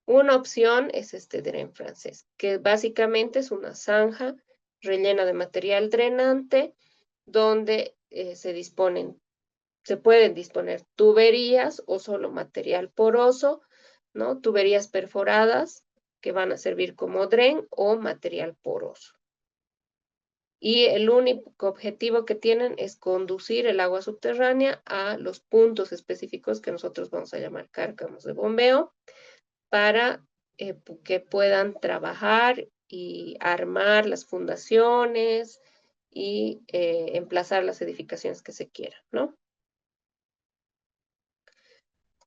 Una opción es este dren francés, que básicamente es una zanja rellena de material drenante donde se pueden disponer tuberías o solo material poroso, ¿no? Tuberías perforadas que van a servir como dren o material poroso. Y el único objetivo que tienen es conducir el agua subterránea a los puntos específicos que nosotros vamos a llamar cárcamos de bombeo para que puedan trabajar y armar las fundaciones y emplazar las edificaciones que se quieran, ¿no?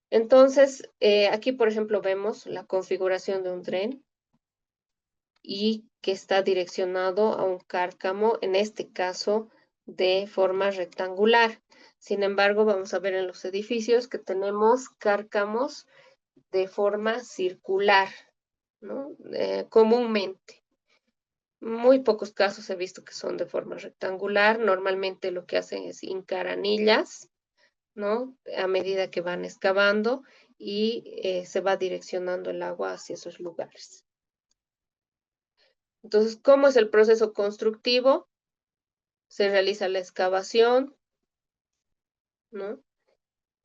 Entonces, aquí, por ejemplo, vemos la configuración de un tren y que está direccionado a un cárcamo, en este caso, de forma rectangular. Sin embargo, vamos a ver en los edificios que tenemos cárcamos de forma circular, ¿no? Comúnmente. Muy pocos casos he visto que son de forma rectangular. Normalmente lo que hacen es hincar anillas, ¿no? A medida que van excavando y se va direccionando el agua hacia esos lugares. Entonces, ¿cómo es el proceso constructivo? Se realiza la excavación, ¿no?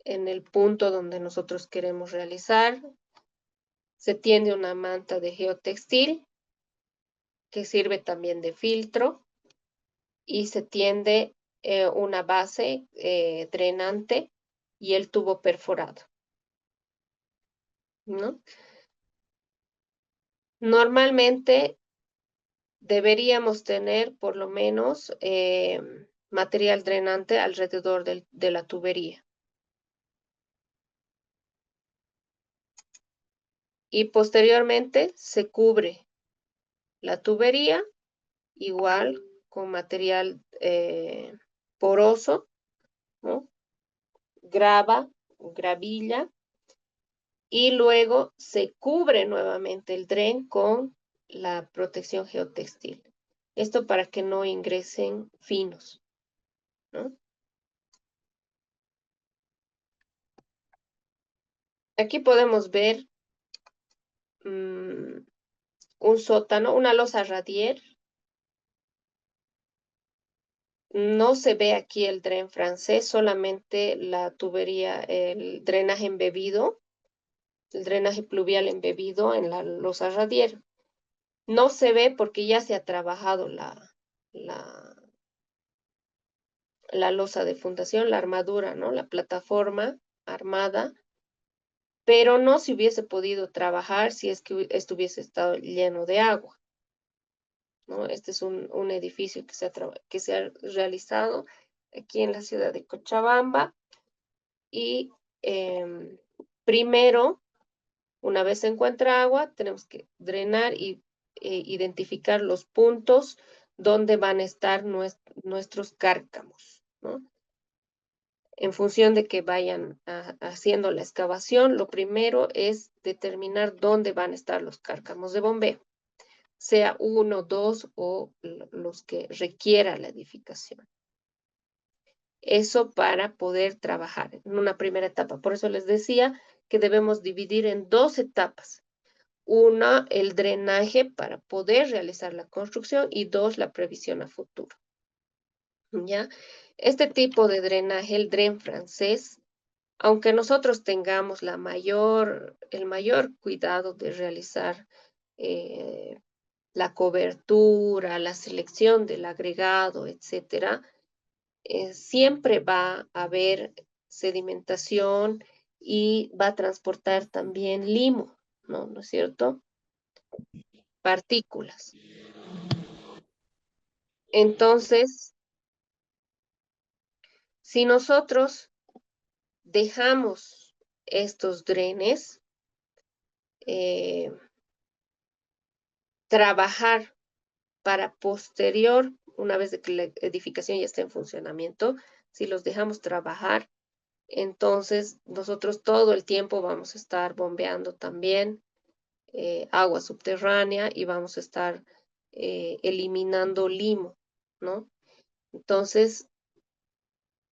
En el punto donde nosotros queremos realizar. Se tiende una manta de geotextil que sirve también de filtro y se tiende una base drenante y el tubo perforado, ¿no? Normalmente deberíamos tener por lo menos material drenante alrededor de la tubería. Y posteriormente se cubre la tubería igual con material poroso, ¿no? Grava, gravilla, y luego se cubre nuevamente el dren con la protección geotextil. Esto para que no ingresen finos, ¿no? Aquí podemos ver un sótano, una losa radier. No se ve aquí el dren francés, solamente la tubería, el drenaje embebido, el drenaje pluvial embebido en la losa radier. No se ve porque ya se ha trabajado la, la losa de fundación, la armadura, ¿no? La plataforma armada, pero no se hubiese podido trabajar si es que esto hubiese estado lleno de agua, ¿no? Este es un edificio que se ha realizado aquí en la ciudad de Cochabamba y primero, una vez se encuentra agua, tenemos que drenar y identificar los puntos donde van a estar nuestros cárcamos, ¿no? En función de que vayan haciendo la excavación, lo primero es determinar dónde van a estar los cárcamos de bombeo, sea uno, dos o los que requiera la edificación. Eso para poder trabajar en una primera etapa. Por eso les decía que debemos dividir en dos etapas. Una, el drenaje para poder realizar la construcción y dos, la previsión a futuro. ¿Ya? Este tipo de drenaje, el dren francés, aunque nosotros tengamos el mayor cuidado de realizar la cobertura, la selección del agregado, etcétera, siempre va a haber sedimentación y va a transportar también limo, ¿no? ¿No es cierto? Partículas. Entonces, si nosotros dejamos estos drenes, eh, trabajar para posterior, una vez de que la edificación ya esté en funcionamiento, si los dejamos trabajar, entonces nosotros todo el tiempo vamos a estar bombeando también agua subterránea y vamos a estar eliminando limo, ¿no? Entonces,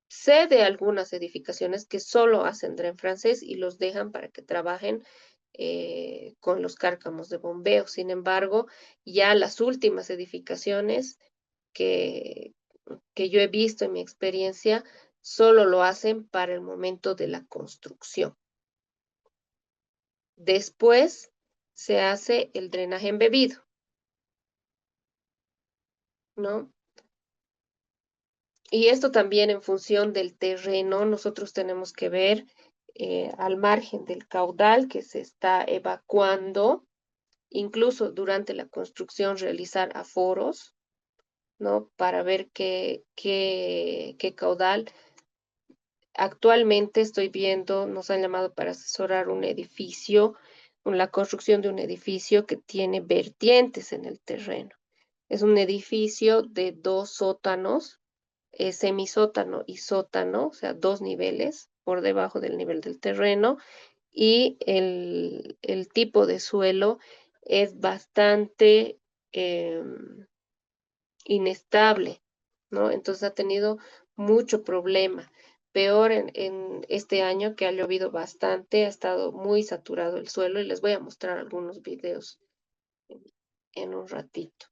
sé de algunas edificaciones que solo hacen dren francés y los dejan para que trabajen con los cárcamos de bombeo. Sin embargo, ya las últimas edificaciones que, que yo he visto en mi experiencia solo lo hacen para el momento de la construcción. Después se hace el drenaje embebido, ¿no? Y esto también en función del terreno, nosotros tenemos que ver al margen del caudal que se está evacuando, incluso durante la construcción realizar aforos, ¿no? Para ver qué caudal. Actualmente estoy viendo, nos han llamado para asesorar un edificio, con la construcción de un edificio que tiene vertientes en el terreno. Es un edificio de 2 sótanos semisótano y sótano, o sea, 2 niveles por debajo del nivel del terreno, y el tipo de suelo es bastante inestable, ¿no? Entonces ha tenido mucho problema. Peor en este año que ha llovido bastante, ha estado muy saturado el suelo y les voy a mostrar algunos videos en, en un ratito.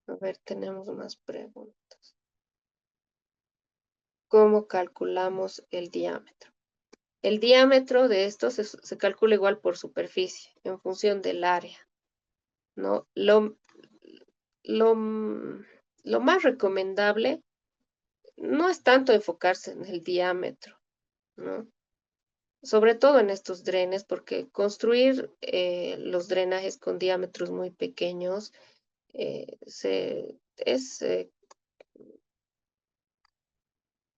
A ver, tenemos más preguntas. ¿Cómo calculamos el diámetro? El diámetro de esto se calcula igual por superficie, en función del área, ¿no? Lo, lo más recomendable no es tanto enfocarse en el diámetro, ¿no? Sobre todo en estos drenes, porque construir los drenajes con diámetros muy pequeños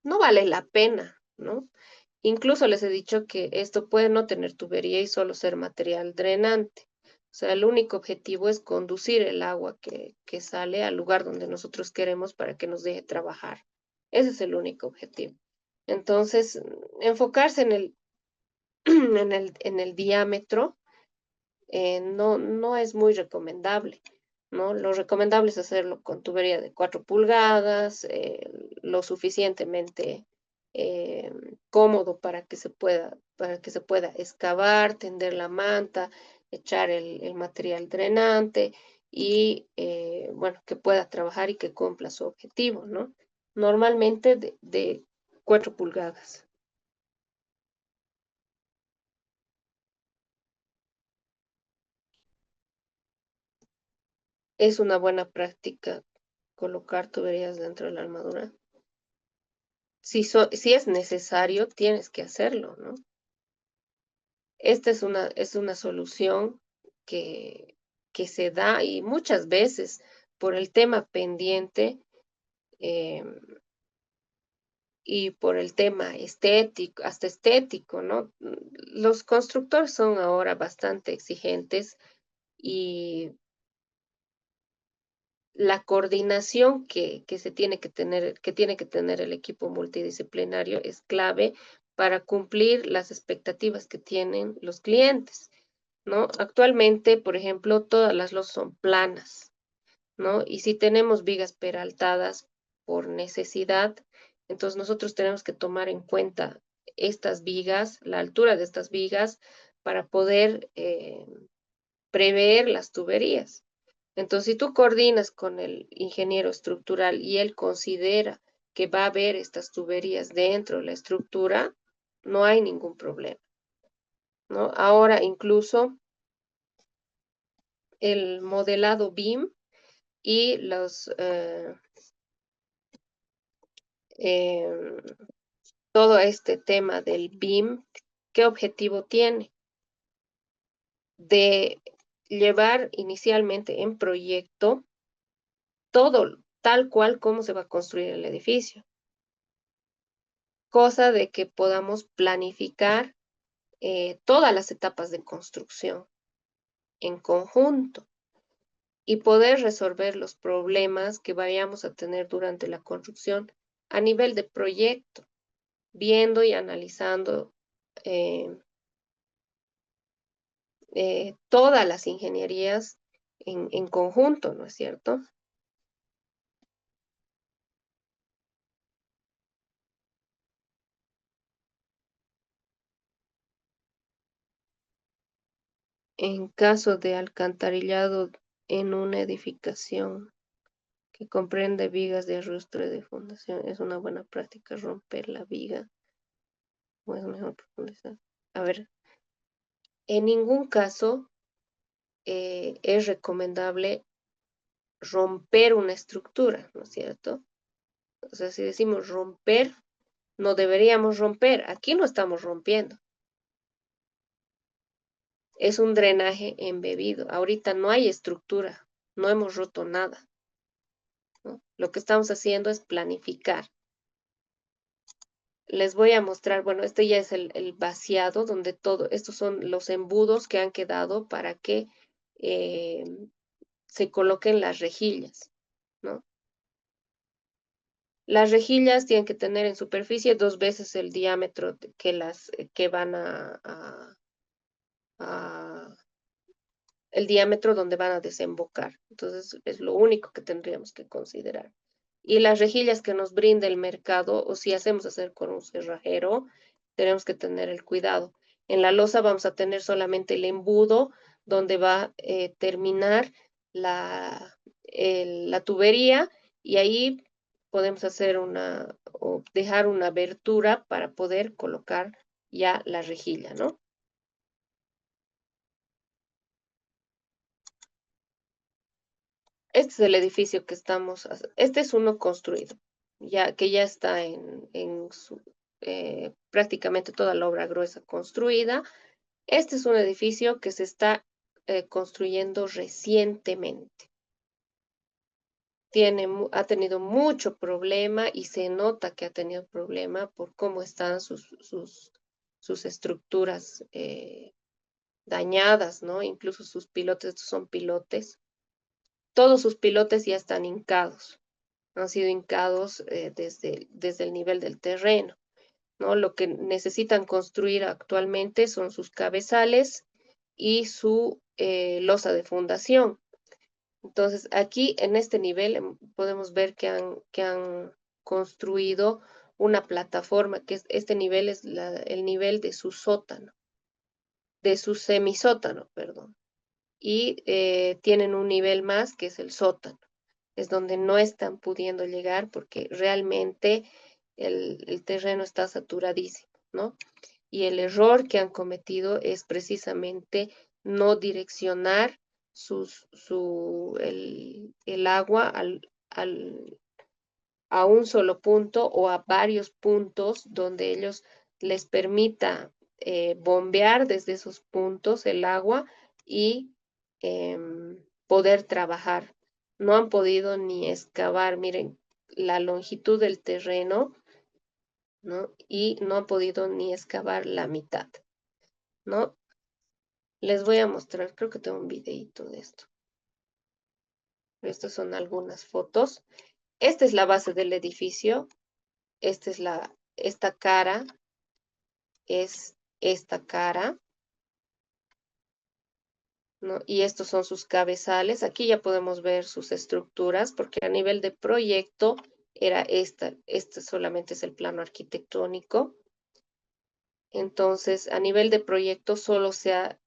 no vale la pena, ¿no? Incluso les he dicho que esto puede no tener tubería y solo ser material drenante. O sea, el único objetivo es conducir el agua que sale al lugar donde nosotros queremos para que nos deje trabajar. Ese es el único objetivo. Entonces, enfocarse en el, en el diámetro no es muy recomendable, ¿no? Lo recomendable es hacerlo con tubería de 4 pulgadas, lo suficientemente cómodo para que se pueda excavar, tender la manta, echar el material drenante y, bueno, que pueda trabajar y que cumpla su objetivo, ¿no? Normalmente de 4 pulgadas. Es una buena práctica colocar tuberías dentro de la armadura. Si es necesario, tienes que hacerlo, ¿no? Esta es una solución que, que se da y muchas veces por el tema pendiente eh, y por el tema estético, hasta estético, ¿no? Los constructores son ahora bastante exigentes y la coordinación que se tiene que tiene que tener el equipo multidisciplinario es clave para cumplir las expectativas que tienen los clientes, ¿no? Actualmente, por ejemplo, todas las losas son planas, ¿no? Y si tenemos vigas peraltadas por necesidad, entonces nosotros tenemos que tomar en cuenta estas vigas, la altura de estas vigas, para poder prever las tuberías. Entonces, si tú coordinas con el ingeniero estructural y él considera que va a haber estas tuberías dentro de la estructura, no hay ningún problema, ¿no? Ahora, incluso el modelado BIM y em, todo este tema del BIM, ¿qué objetivo tiene? De llevar inicialmente en proyecto todo tal cual como se va a construir el edificio, cosa de que podamos planificar todas las etapas de construcción en conjunto y poder resolver los problemas que vayamos a tener durante la construcción a nivel de proyecto, viendo y analizando eh, todas las ingenierías en conjunto, ¿no es cierto? En caso de alcantarillado en una edificación que comprende vigas de arrastre de fundación, es una buena práctica romper la viga o es mejor profundizar. A ver, en ningún caso es recomendable romper una estructura, ¿no es cierto? O sea, si decimos romper, no deberíamos romper. Aquí no estamos rompiendo. Es un drenaje embebido. Ahorita no hay estructura, no hemos roto nada, ¿no? Lo que estamos haciendo es planificar. Les voy a mostrar, bueno, este ya es el vaciado, donde todo, estos son los embudos que han quedado para que eh, se coloquen las rejillas, ¿no? Las rejillas tienen que tener en superficie 2 veces el diámetro que van a el diámetro donde van a desembocar. Entonces, es lo único que tendríamos que considerar. Y las rejillas que nos brinda el mercado, o si hacemos hacer con un cerrajero, tenemos que tener el cuidado. En la losa vamos a tener solamente el embudo donde va a terminar la tubería y ahí podemos hacer o dejar una abertura para poder colocar ya la rejilla, ¿no? Este es el edificio que este es uno construido, que ya está en prácticamente toda la obra gruesa construida. Este es un edificio que se está construyendo recientemente. Ha tenido mucho problema y se nota que ha tenido problema por cómo están sus estructuras dañadas, ¿no? Incluso sus pilotes, estos son pilotes. Todos sus pilotes ya están hincados. Han sido hincados desde el nivel del terreno, ¿no? Lo que necesitan construir actualmente son sus cabezales y su losa de fundación. Entonces, aquí en este nivel podemos ver que han construido una plataforma, este nivel es el nivel de su sótano, de su semisótano, perdón. Y tienen un nivel más que es el sótano, es donde no están pudiendo llegar porque realmente el terreno está saturadísimo, ¿no? Y el error que han cometido es precisamente no direccionar el agua a un solo punto o a varios puntos donde ellos les permita bombear desde esos puntos el agua y poder trabajar. No han podido ni excavar, miren, la longitud del terreno, ¿no? Y no han podido ni excavar la mitad, ¿no? Les voy a mostrar, creo que tengo un videito de esto. Estas son algunas fotos. Esta es la base del edificio. Esta cara es esta cara, ¿no? Y estos son sus cabezales. Aquí ya podemos ver sus estructuras, porque a nivel de proyecto era esta. Este solamente es el plano arquitectónico. Entonces, a nivel de proyecto solo se ha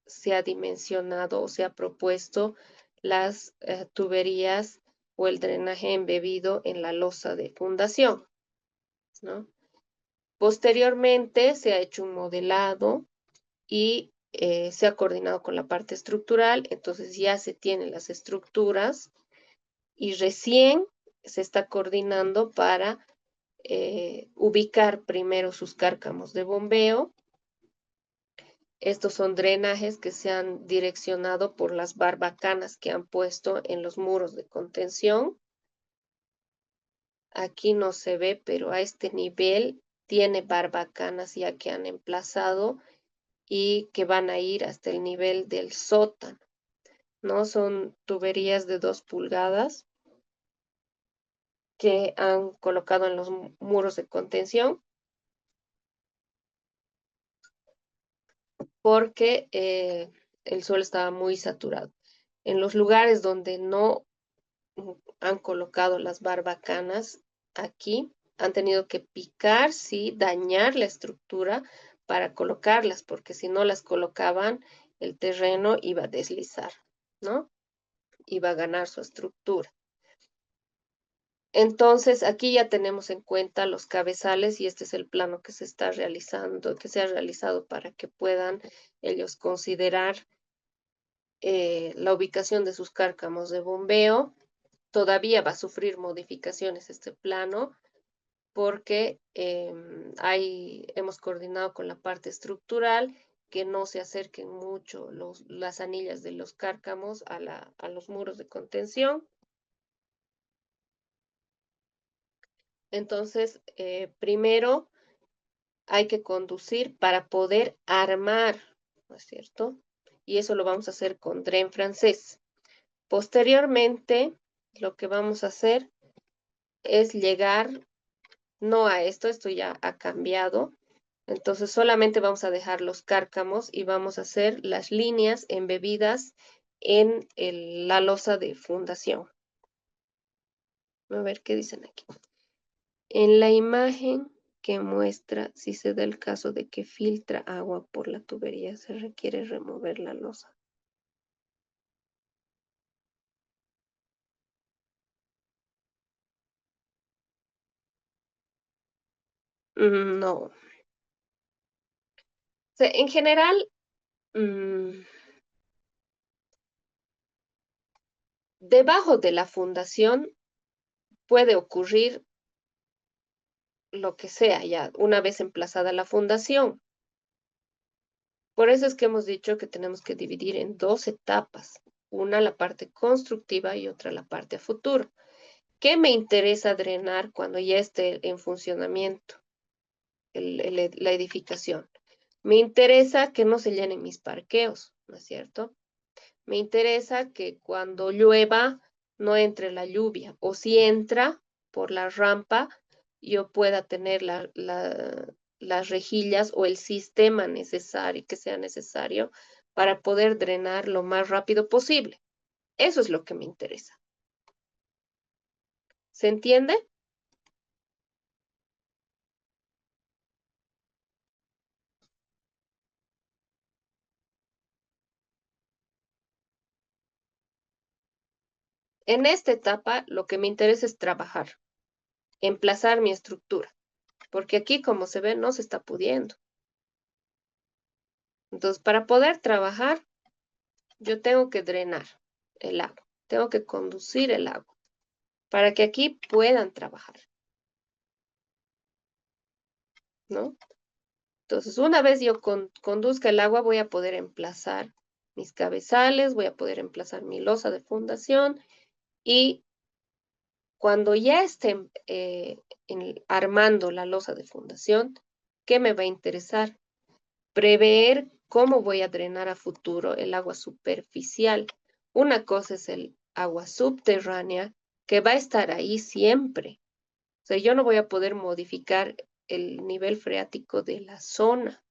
dimensionado o se ha propuesto las tuberías o el drenaje embebido en la losa de fundación, ¿no? Posteriormente se ha hecho un modelado y se ha coordinado con la parte estructural, entonces ya se tienen las estructuras y recién se está coordinando para ubicar primero sus cárcamos de bombeo. Estos son drenajes que se han direccionado por las barbacanas que han puesto en los muros de contención. Aquí no se ve, pero a este nivel tiene barbacanas ya que han emplazado y que van a ir hasta el nivel del sótano, ¿no? Son tuberías de 2 pulgadas que han colocado en los muros de contención porque el suelo estaba muy saturado. En los lugares donde no han colocado las barbacanas aquí, han tenido que picar, sí, dañar la estructura para colocarlas, porque si no las colocaban, el terreno iba a deslizar, ¿no? Iba a ganar su estructura. Entonces, aquí ya tenemos en cuenta los cabezales y este es el plano que se está realizando, que se ha realizado para que puedan ellos considerar la ubicación de sus cárcamos de bombeo. Todavía va a sufrir modificaciones este plano porque hemos coordinado con la parte estructural que no se acerquen mucho las anillas de los cárcamos a los muros de contención. Entonces, primero hay que conducir para poder armar, ¿no es cierto? Y eso lo vamos a hacer con Dren francés. Posteriormente, lo que vamos a hacer es llegar, no a esto ya ha cambiado. Entonces solamente vamos a dejar los cárcamos y vamos a hacer las líneas embebidas en la losa de fundación. A ver qué dicen aquí. En la imagen que muestra, si se da el caso de que filtra agua por la tubería, se requiere remover la losa. No. O sea, en general, debajo de la fundación puede ocurrir lo que sea ya una vez emplazada la fundación. Por eso es que hemos dicho que tenemos que dividir en dos etapas, una la parte constructiva y otra la parte a futuro. ¿Qué me interesa drenar cuando ya esté en funcionamiento la edificación? Me interesa que no se llenen mis parqueos, ¿no es cierto? Me interesa que cuando llueva no entre la lluvia, o si entra por la rampa, yo pueda tener las rejillas o el sistema necesario, que sea necesario para poder drenar lo más rápido posible. Eso es lo que me interesa. ¿Se entiende? En esta etapa lo que me interesa es trabajar, emplazar mi estructura, porque aquí, como se ve, no se está pudiendo. Entonces, para poder trabajar, yo tengo que drenar el agua, tengo que conducir el agua para que aquí puedan trabajar, ¿no? Entonces, una vez yo conduzca el agua, voy a poder emplazar mis cabezales, voy a poder emplazar mi losa de fundación y cuando ya estén armando la losa de fundación, ¿qué me va a interesar? Prever cómo voy a drenar a futuro el agua superficial. Una cosa es el agua subterránea que va a estar ahí siempre. O sea, yo no voy a poder modificar el nivel freático de la zona,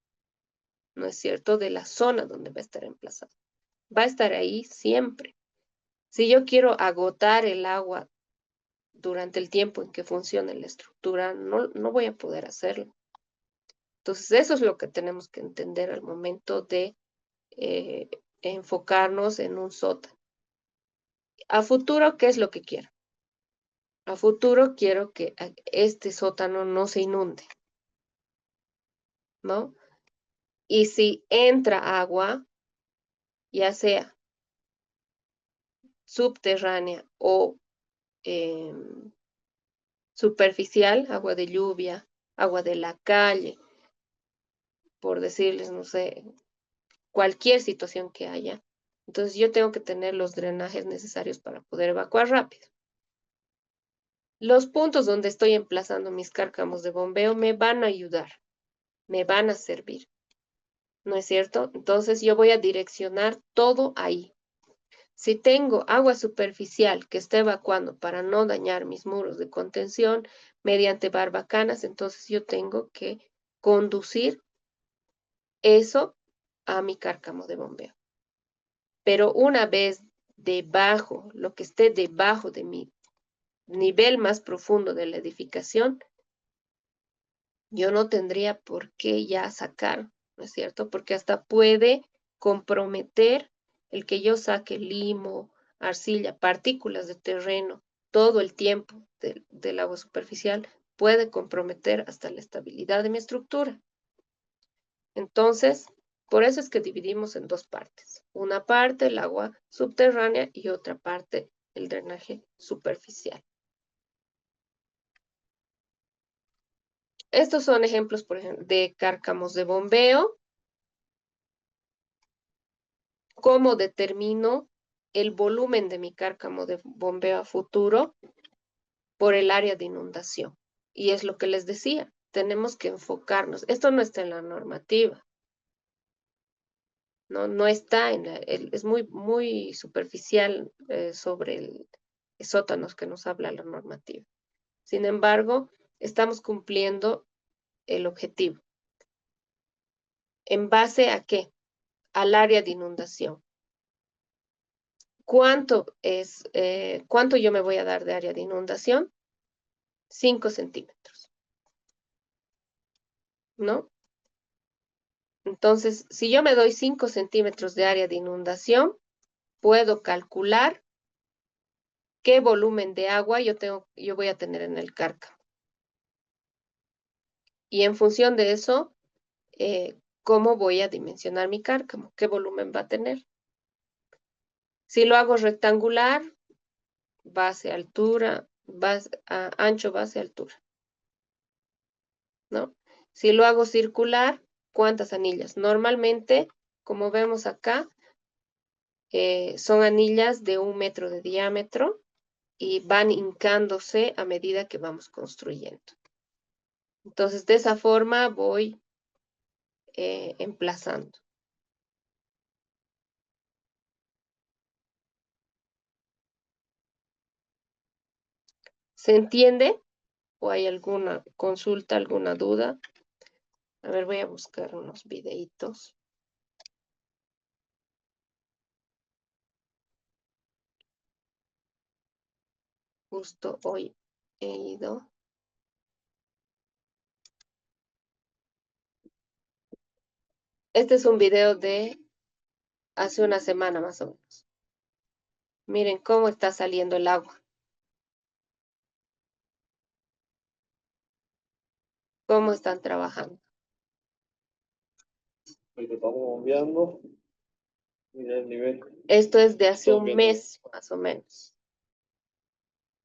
¿no es cierto? De la zona donde va a estar emplazado. Va a estar ahí siempre. Si yo quiero agotar el agua durante el tiempo en que funcione la estructura, no voy a poder hacerlo. Entonces, eso es lo que tenemos que entender al momento de eh, enfocarnos en un sótano. A futuro, ¿qué es lo que quiero? A futuro quiero que este sótano no se inunde, ¿no? Y si entra agua, ya sea subterránea o superficial, agua de lluvia, agua de la calle, por decirles, no sé, cualquier situación que haya, entonces yo tengo que tener los drenajes necesarios para poder evacuar rápido. Los puntos donde estoy emplazando mis cárcamos de bombeo me van a ayudar, me van a servir, ¿no es cierto? Entonces yo voy a direccionar todo ahí. Si tengo agua superficial que está evacuando para no dañar mis muros de contención mediante barbacanas, entonces yo tengo que conducir eso a mi cárcamo de bombeo. Pero una vez debajo, lo que esté debajo de mi nivel más profundo de la edificación, yo no tendría por qué ya sacar, ¿no es cierto? Porque hasta puede comprometer el que yo saque limo, arcilla, partículas de terreno todo el tiempo del agua superficial, puede comprometer hasta la estabilidad de mi estructura. Entonces, por eso es que dividimos en dos partes. Una parte el agua subterránea y otra parte el drenaje superficial. Estos son ejemplos, por ejemplo, de cárcamos de bombeo. ¿Cómo determino el volumen de mi cárcamo de bombeo a futuro por el área de inundación? Y es lo que les decía, tenemos que enfocarnos. Esto no está en la normativa. No está es muy superficial sobre el sótanos que nos habla la normativa. Sin embargo, estamos cumpliendo el objetivo. ¿En base a qué? Al área de inundación. ¿Cuánto yo me voy a dar de área de inundación? 5 centímetros, ¿no? Entonces, si yo me doy 5 centímetros de área de inundación, puedo calcular qué volumen de agua yo voy a tener en el cárcamo. Y en función de eso, cómo voy a dimensionar mi cárcamo, qué volumen va a tener. Si lo hago rectangular, base, altura, ancho, base, altura, ¿no? Si lo hago circular, ¿cuántas anillas? Normalmente, como vemos acá, son anillas de 1 metro de diámetro y van hincándose a medida que vamos construyendo. Entonces, de esa forma voy emplazando. ¿Se entiende? ¿O hay alguna consulta, alguna duda? A ver, voy a buscar unos videitos. Justo hoy he ido. Este es un video de hace una semana más o menos. Miren cómo está saliendo el agua. Cómo están trabajando. Ahorita estamos bombeando. Mira el nivel. Esto es de hace Estamos un viendo. mes, más o menos.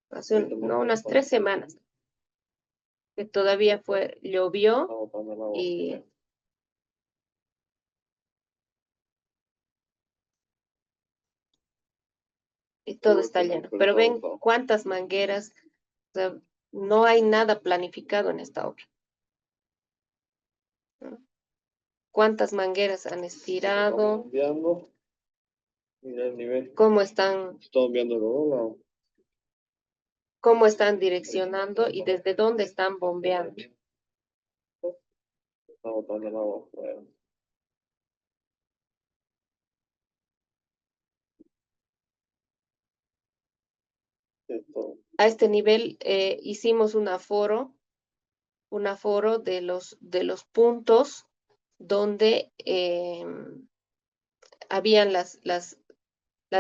No, unas 3 semanas. Que todavía llovió Estamos botando el agua. y todo está lleno. Pero ven cuántas mangueras, o sea, no hay nada planificado en esta obra, ¿no? Cuántas mangueras han Estamos estirado, bombeando. Mira el nivel. cómo están Estamos viendo los dos lados. direccionando y desde dónde están bombeando. Estamos botando el agua afuera. Esto. A este nivel hicimos un aforo de los puntos donde habían las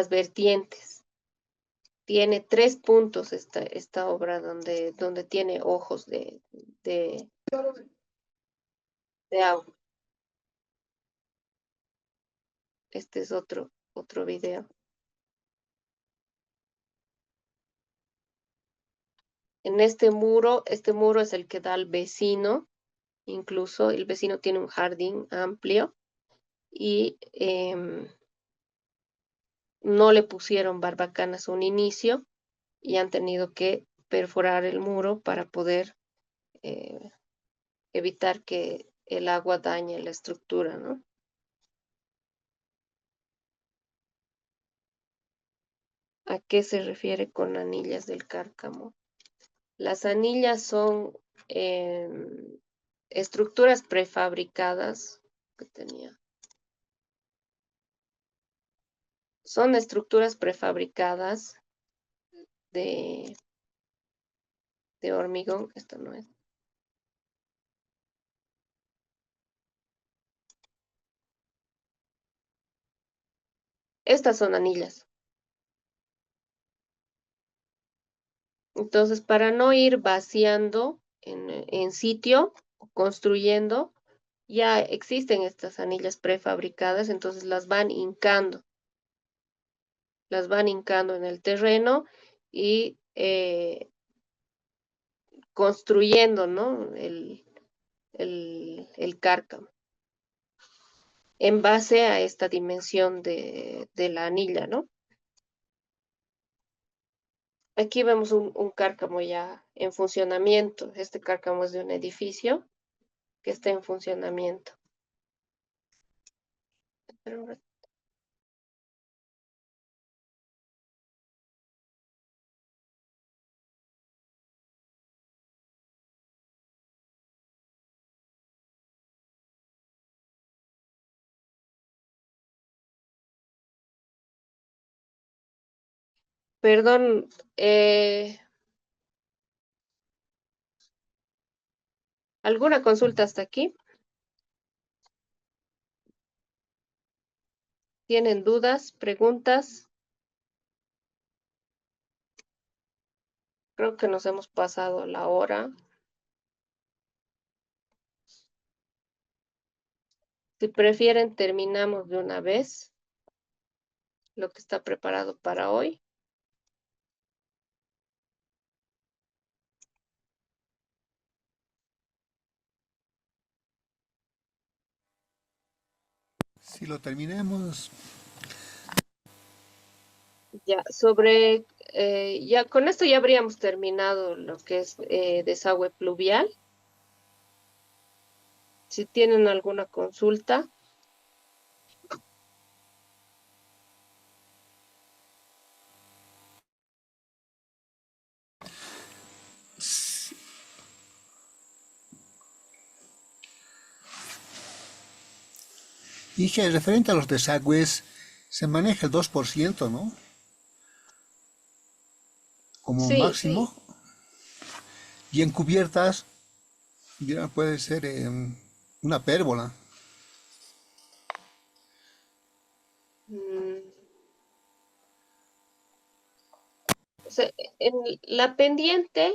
vertientes. Tiene 3 puntos esta obra donde tiene ojos de, de agua. Este es otro video. En este muro es el que da al vecino, incluso el vecino tiene un jardín amplio y no le pusieron barbacanas a un inicio y han tenido que perforar el muro para poder eh, evitar que el agua dañe la estructura, ¿no? ¿A qué se refiere con anillas del cárcamo? Las anillas son estructuras prefabricadas que tenía. Son estructuras prefabricadas de hormigón. Esto no es. Estas son anillas. Entonces, para no ir vaciando en sitio, construyendo, ya existen estas anillas prefabricadas, entonces las van hincando en el terreno y construyendo, ¿no? El cárcamo en base a esta dimensión de la anilla, ¿no? Aquí vemos un cárcamo ya en funcionamiento. Este cárcamo es de un edificio que está en funcionamiento. Pero perdón, ¿alguna consulta hasta aquí? ¿Tienen dudas, preguntas? Creo que nos hemos pasado la hora. Si prefieren, terminamos de una vez lo que está preparado para hoy. Si lo terminemos, Ya, ya con esto ya habríamos terminado lo que es desagüe pluvial. Si tienen alguna consulta. y que referente a los desagües, se maneja el 2%, ¿no? Como Sí, sí. máximo. Y en cubiertas, ya puede ser una pérgola. Mm, o sea, en la pendiente,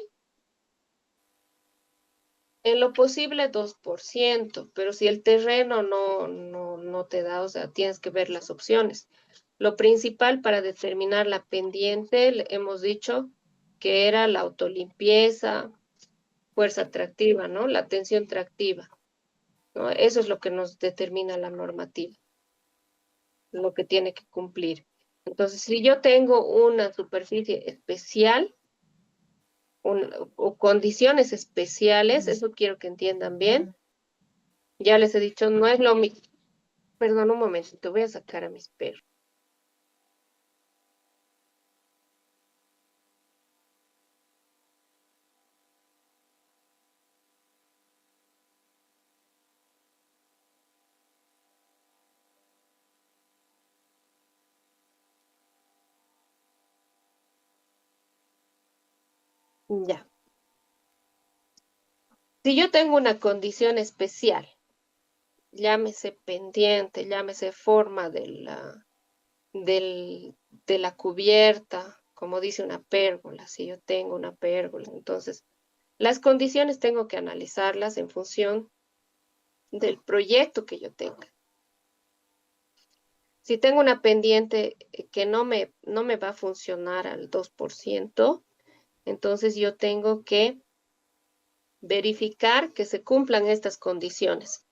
en lo posible 2%, pero si el terreno no te da, o sea, tienes que ver las opciones. Lo principal para determinar la pendiente, hemos dicho que era la autolimpieza, fuerza tractiva, ¿no? La tensión tractiva, ¿no? Eso es lo que nos determina la normativa, lo que tiene que cumplir. Entonces, si yo tengo una superficie especial o condiciones especiales, eso quiero que entiendan bien. Ya les he dicho, no es lo mismo. Perdón, un momento, te voy a sacar a mis perros. Ya. Si yo tengo una condición especial, llámese pendiente, llámese forma del, de la cubierta, como dice una pérgola, si yo tengo una pérgola, entonces las condiciones tengo que analizarlas en función del proyecto que yo tenga. Si tengo una pendiente que no me va a funcionar al 2%, entonces yo tengo que verificar que se cumplan estas condiciones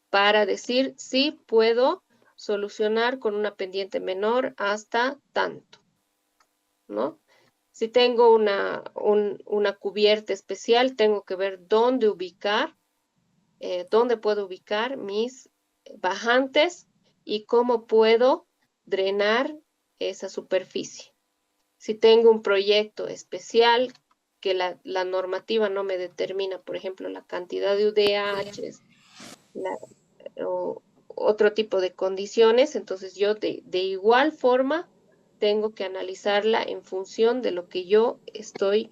para decir si puedo solucionar con una pendiente menor hasta tanto, ¿no? Si tengo una cubierta especial, tengo que ver dónde ubicar, dónde puedo ubicar mis bajantes y cómo puedo drenar esa superficie. Si tengo un proyecto especial que la normativa no me determina, por ejemplo, la cantidad de UDHs o otro tipo de condiciones, entonces yo de igual forma tengo que analizarla en función de lo que yo estoy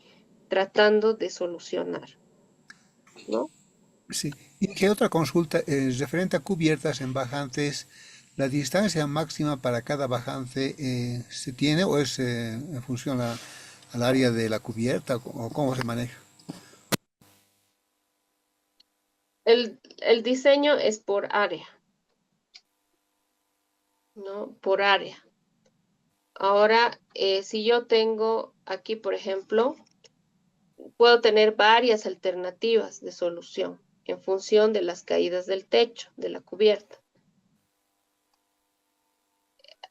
tratando de solucionar, ¿no? Sí. Y que otra consulta, referente a cubiertas en bajantes, ¿la distancia máxima para cada bajante se tiene o es en función al área de la cubierta o cómo se maneja? El diseño es por área, ¿no? Por área. Ahora, si yo tengo aquí, por ejemplo, puedo tener varias alternativas de solución en función de las caídas del techo, de la cubierta.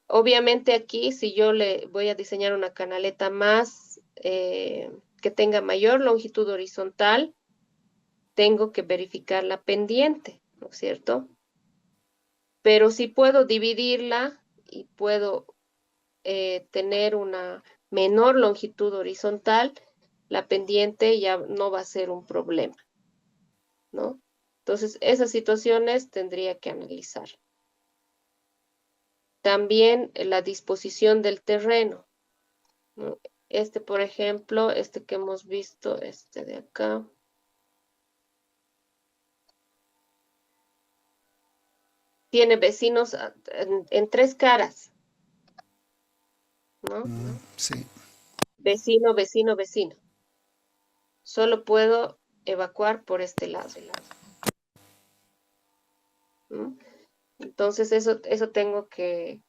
Obviamente aquí, si yo le voy a diseñar una canaleta más que tenga mayor longitud horizontal, tengo que verificar la pendiente, ¿no es cierto? pero si puedo dividirla y puedo tener una menor longitud horizontal, la pendiente ya no va a ser un problema, ¿no? Entonces, esas situaciones tendría que analizar. También la disposición del terreno, ¿no? Este, por ejemplo, este que hemos visto, este de acá, tiene vecinos en tres caras, ¿no? Sí. Vecino, vecino, vecino. Solo puedo evacuar por este lado, ¿no? Entonces, eso tengo que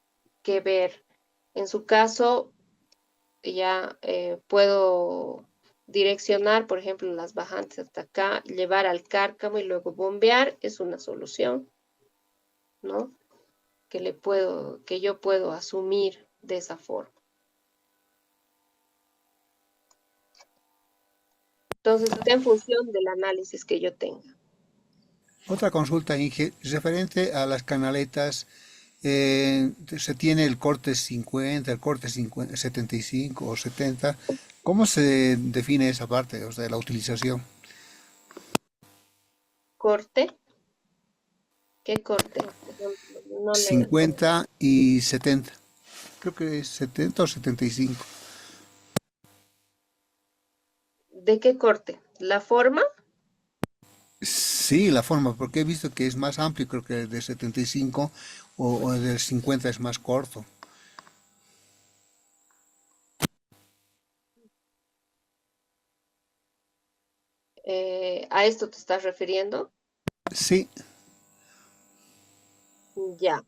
ver. En su caso, ya puedo direccionar, por ejemplo, las bajantes hasta acá, llevar al cárcamo y luego bombear, es una solución, ¿no? Que yo puedo asumir de esa forma. Entonces, está en función del análisis que yo tenga. Otra consulta, Inge, referente a las canaletas, se tiene el corte 50, el corte 50, 75 o 70. ¿Cómo se define esa parte, o sea, la utilización? ¿Corte? ¿Qué corte? No le... 50 y 70. Creo que es 70 o 75. ¿De qué corte? ¿La forma? Sí, la forma, porque he visto que es más amplio, creo que el de 75 o el del 50 es más corto. ¿A esto te estás refiriendo? Sí, Ya.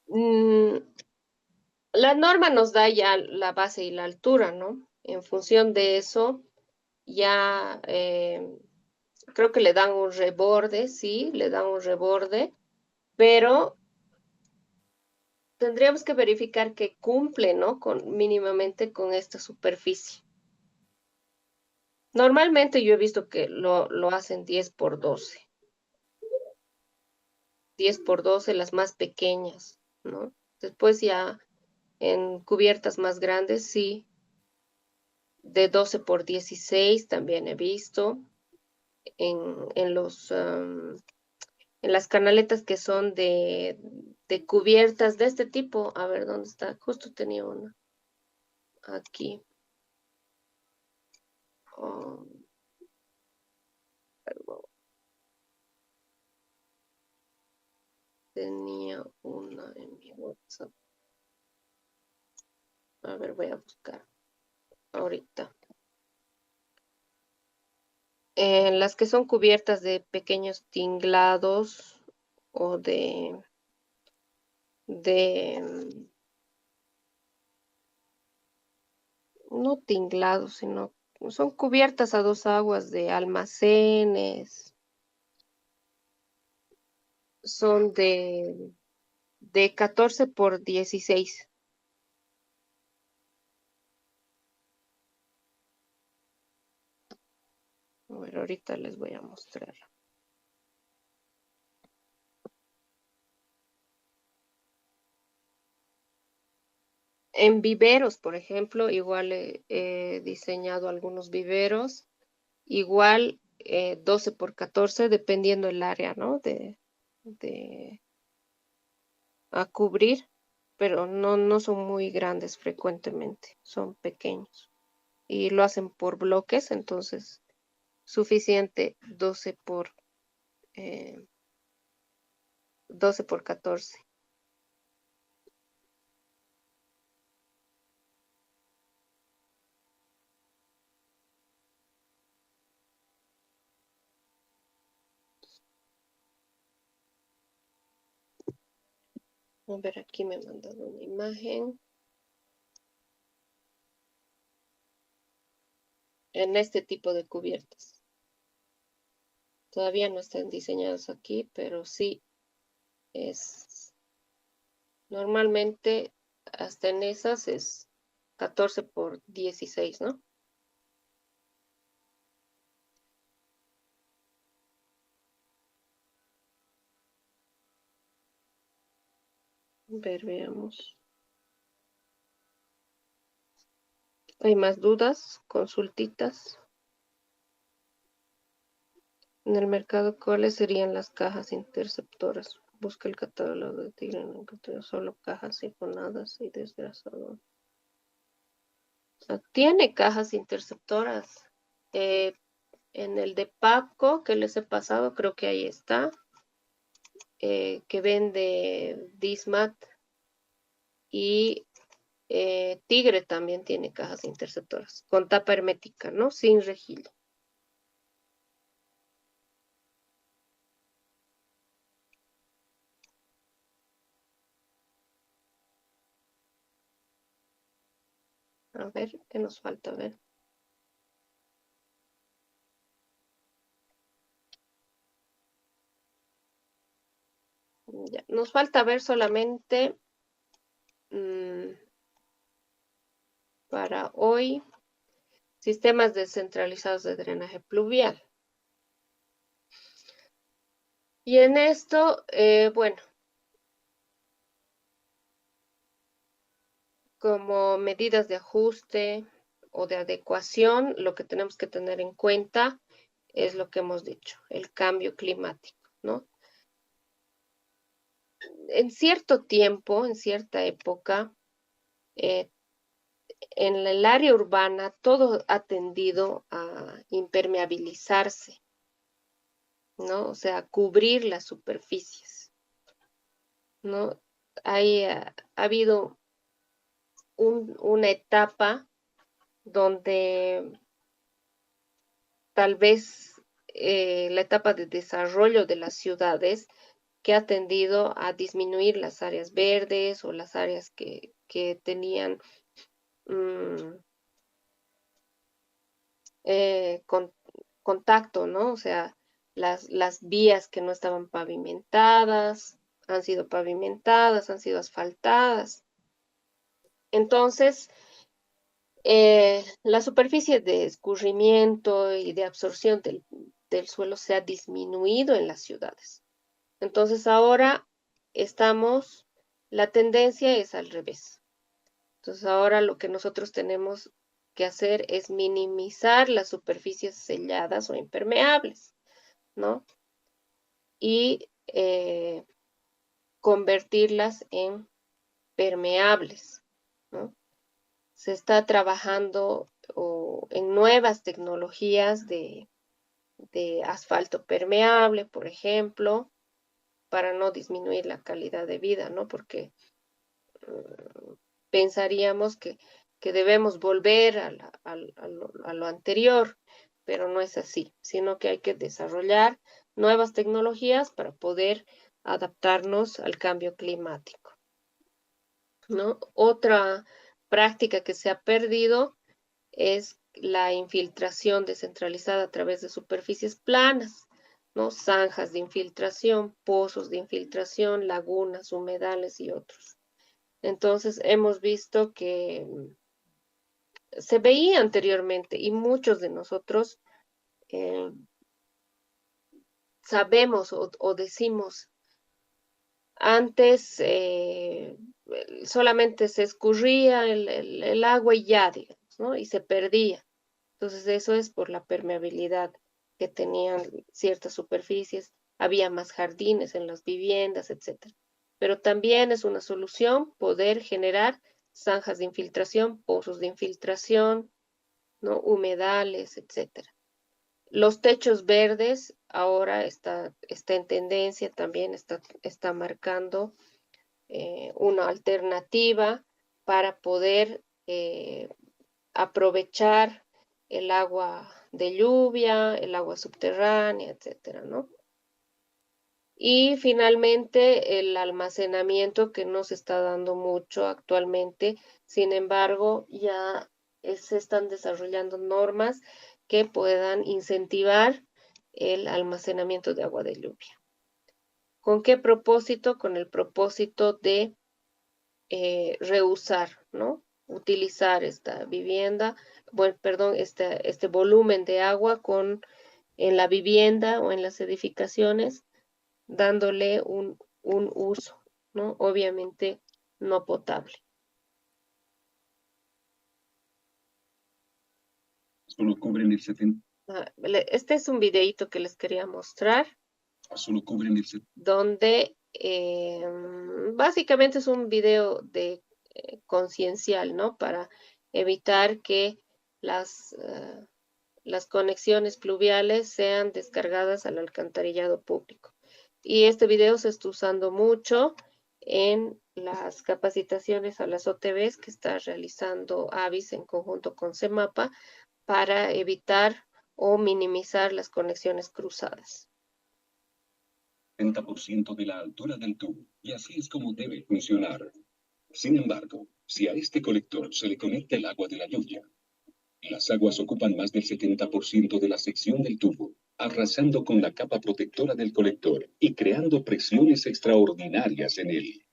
Mm, la norma nos da ya la base y la altura, ¿no? En función de eso, ya creo que le dan un reborde, sí, le dan un reborde, pero tendríamos que verificar que cumple, ¿no? Mínimamente con esta superficie. Normalmente yo he visto que lo hacen 10 por 12, 10 por 12 las más pequeñas, ¿no? Después ya en cubiertas más grandes, sí, de 12 por 16 también he visto. En en las canaletas que son de cubiertas de este tipo. A ver, ¿dónde está? Justo tenía una. Aquí. Oh, perdón. Tenía una en mi WhatsApp. A ver, voy a buscar ahorita. En las que son cubiertas de pequeños tinglados o de no tinglados, sino son cubiertas a dos aguas de almacenes, son de 14 por 16. A ver, ahorita les voy a mostrar. En viveros, por ejemplo, igual he diseñado algunos viveros, igual 12 por 14, dependiendo el área, ¿no? De a cubrir, pero no son muy grandes frecuentemente, son pequeños. Y lo hacen por bloques, entonces suficiente eh, 12 por 14. A ver, aquí me han mandado una imagen. En este tipo de cubiertas. Todavía no están diseñados aquí, pero sí es. Normalmente hasta en esas es 14 por 16, ¿no? ver, veamos. ¿Hay más dudas? Consultitas. En el mercado, ¿cuáles serían las cajas interceptoras? Busca el catálogo de Tigre, no encontré solo cajas sifonadas y desgrasador. O sea, tiene cajas interceptoras. Eh, en el de Paco, que les he pasado, creo que ahí está. Que vende Dismat. Y Tigre también tiene cajas interceptoras. Con tapa hermética, ¿no? Sin rejilla. A ver, ¿qué nos falta? A ver. Ya, nos falta ver solamente para hoy sistemas descentralizados de drenaje pluvial. Y en esto, bueno, como medidas de ajuste o de adecuación, lo que tenemos que tener en cuenta es lo que hemos dicho, el cambio climático, ¿no? En cierto tiempo, en cierta época, en el área urbana todo ha tendido a impermeabilizarse, ¿no? O sea, cubrir las superficies, ¿no? Ha habido una etapa donde tal vez la etapa de desarrollo de las ciudades que ha tendido a disminuir las áreas verdes o las áreas que tenían con, contacto, ¿no? O sea, las vías que no estaban pavimentadas, han sido pavimentadas, han sido asfaltadas. Entonces, la superficie de escurrimiento y de absorción del suelo se ha disminuido en las ciudades. Entonces, ahora la tendencia es al revés. Entonces, ahora lo que nosotros tenemos que hacer es minimizar las superficies selladas o impermeables, ¿no? Y convertirlas en permeables, ¿no? Se está trabajando en nuevas tecnologías de asfalto permeable, por ejemplo, para no disminuir la calidad de vida, ¿no? Porque pensaríamos que debemos volver a lo anterior, pero no es así, sino que hay que desarrollar nuevas tecnologías para poder adaptarnos al cambio climático, ¿no? Otra práctica que se ha perdido es la infiltración descentralizada a través de superficies planas, ¿no? Zanjas de infiltración, pozos de infiltración, lagunas, humedales y otros. Entonces, hemos visto que se veía anteriormente y muchos de nosotros eh, sabemos o decimos, antes solamente se escurría el agua y ya, digamos, ¿no? Y se perdía. Entonces, eso es por la permeabilidad que tenían ciertas superficies, había más jardines en las viviendas, etcétera. Pero también es una solución poder generar zanjas de infiltración, pozos de infiltración, ¿no? Humedales, etcétera. Los techos verdes ahora está en tendencia, también está marcando una alternativa para poder aprovechar el agua de lluvia, el agua subterránea, etcétera, ¿no? Y finalmente el almacenamiento que no se está dando mucho actualmente, sin embargo, ya se están desarrollando normas que puedan incentivar el almacenamiento de agua de lluvia. ¿Con qué propósito? Con el propósito de reusar, ¿no? Utilizar esta vivienda, bueno, perdón, este volumen de agua en la vivienda o en las edificaciones, dándole un uso, ¿no? Obviamente no potable. Solo cubren el 70, Este es un videíto que les quería mostrar, solo cubren el 70. donde básicamente es un video de conciencial, ¿no? Para evitar que las conexiones pluviales sean descargadas al alcantarillado público. Y este video se está usando mucho en las capacitaciones a las OTBs que está realizando AVIS en conjunto con CEMAPA para evitar o minimizar las conexiones cruzadas. 70% de la altura del tubo, y así es como debe funcionar. Sin embargo, si a este colector se le conecta el agua de la lluvia, las aguas ocupan más del 70% de la sección del tubo, arrasando con la capa protectora del colector y creando presiones extraordinarias en él.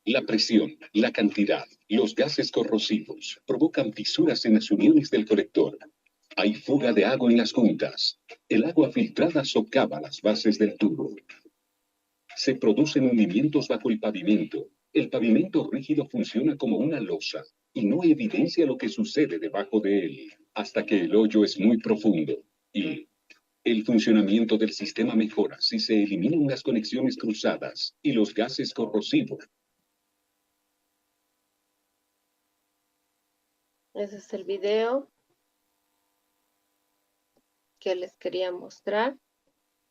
La presión, la cantidad, los gases corrosivos provocan fisuras en las uniones del colector. Hay fuga de agua en las juntas. El agua filtrada socava las bases del tubo. Se producen hundimientos bajo el pavimento. El pavimento rígido funciona como una losa y no evidencia lo que sucede debajo de él, hasta que el hoyo es muy profundo. Y el funcionamiento del sistema mejora si se eliminan las conexiones cruzadas y los gases corrosivos. Ese es el video que les quería mostrar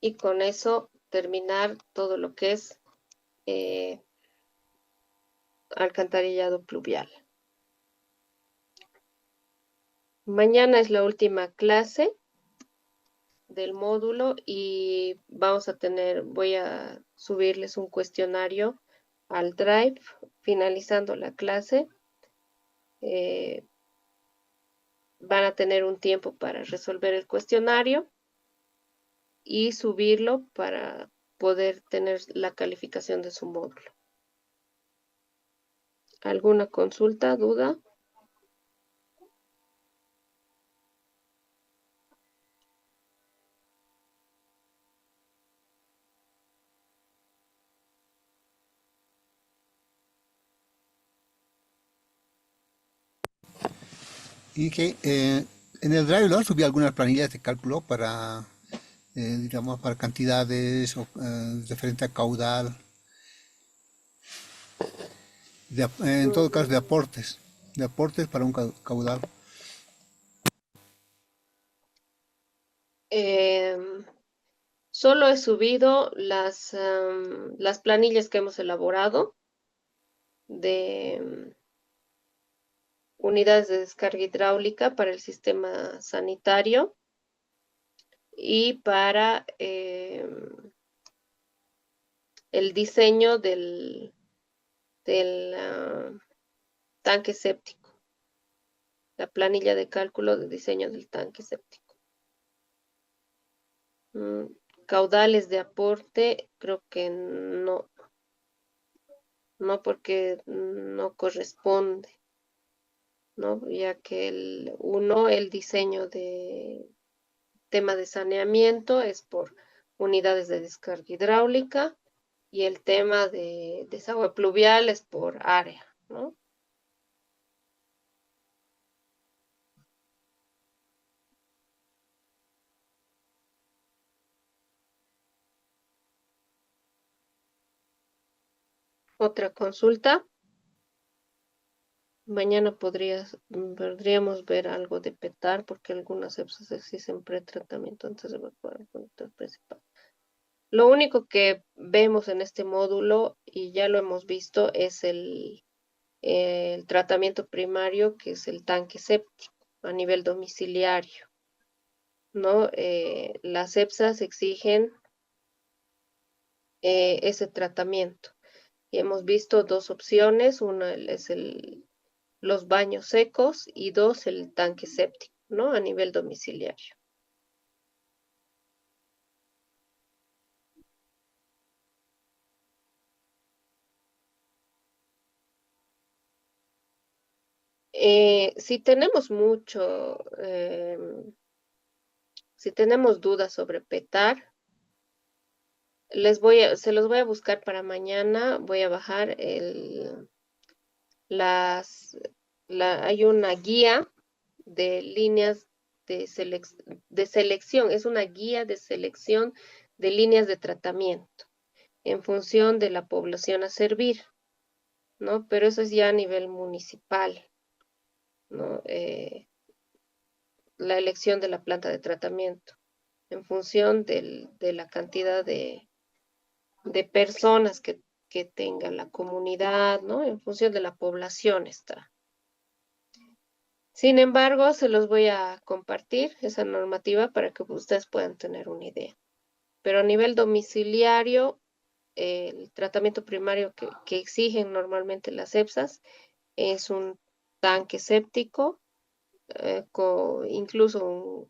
y con eso terminar todo lo que es alcantarillado pluvial. Mañana es la última clase del módulo y voy a subirles un cuestionario al Drive finalizando la clase. Van a tener un tiempo para resolver el cuestionario y subirlo para poder tener la calificación de su módulo. ¿Alguna consulta, duda? Y que en el Drive lo subí algunas planillas de cálculo para, digamos, para cantidades o, referente a caudal, en todo caso de aportes para un caudal. Solo he subido las planillas que hemos elaborado de unidades de descarga hidráulica para el sistema sanitario y para el diseño del tanque séptico, la planilla de cálculo de diseño del tanque séptico. Caudales de aporte, creo que no porque no corresponde, ¿no? Ya que el diseño de tema de saneamiento es por unidades de descarga hidráulica y el tema de desagüe pluvial es por área, ¿no? Otra consulta. Mañana podríamos ver algo de PETAR porque algunas sepsis existen pretratamiento antes de evacuar el conector principal. Lo único que vemos en este módulo, y ya lo hemos visto, es el tratamiento primario, que es el tanque séptico a nivel domiciliario, ¿no? Las EPSAs exigen ese tratamiento. Y hemos visto dos opciones, una es los baños secos y dos, el tanque séptico, ¿no? A nivel domiciliario. Si tenemos si tenemos dudas sobre PETAR, se los voy a buscar para mañana. Voy a bajar las, hay una guía de líneas de selección. Es una guía de selección de líneas de tratamiento en función de la población a servir, ¿no? Pero eso es ya a nivel municipal, ¿no? La elección de la planta de tratamiento en función de la cantidad de personas que tenga la comunidad, ¿no? En función de la población está. Sin embargo, se los voy a compartir esa normativa para que ustedes puedan tener una idea. Pero a nivel domiciliario, el tratamiento primario que exigen normalmente las EPSAS es un tanque séptico, incluso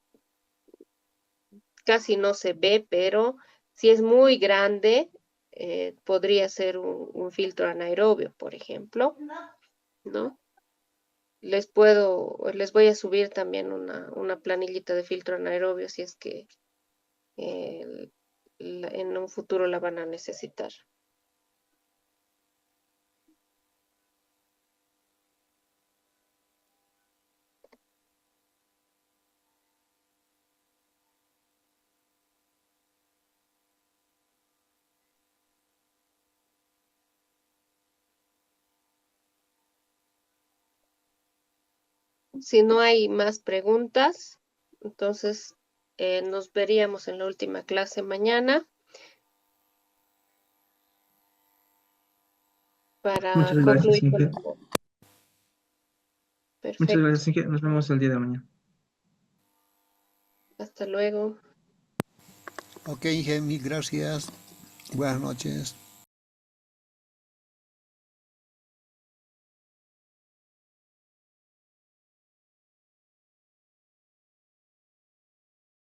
casi no se ve, pero si es muy grande, podría ser un filtro anaerobio, por ejemplo, ¿no? Les voy a subir también una planillita de filtro anaerobio si es que en un futuro la van a necesitar. Si no hay más preguntas, entonces nos veríamos en la última clase mañana para Muchas gracias, concluir con Inge. la... Muchas Perfecto. gracias, Inge. Nos vemos el día de mañana. Hasta luego. Ok, Inge, mil gracias. Buenas noches.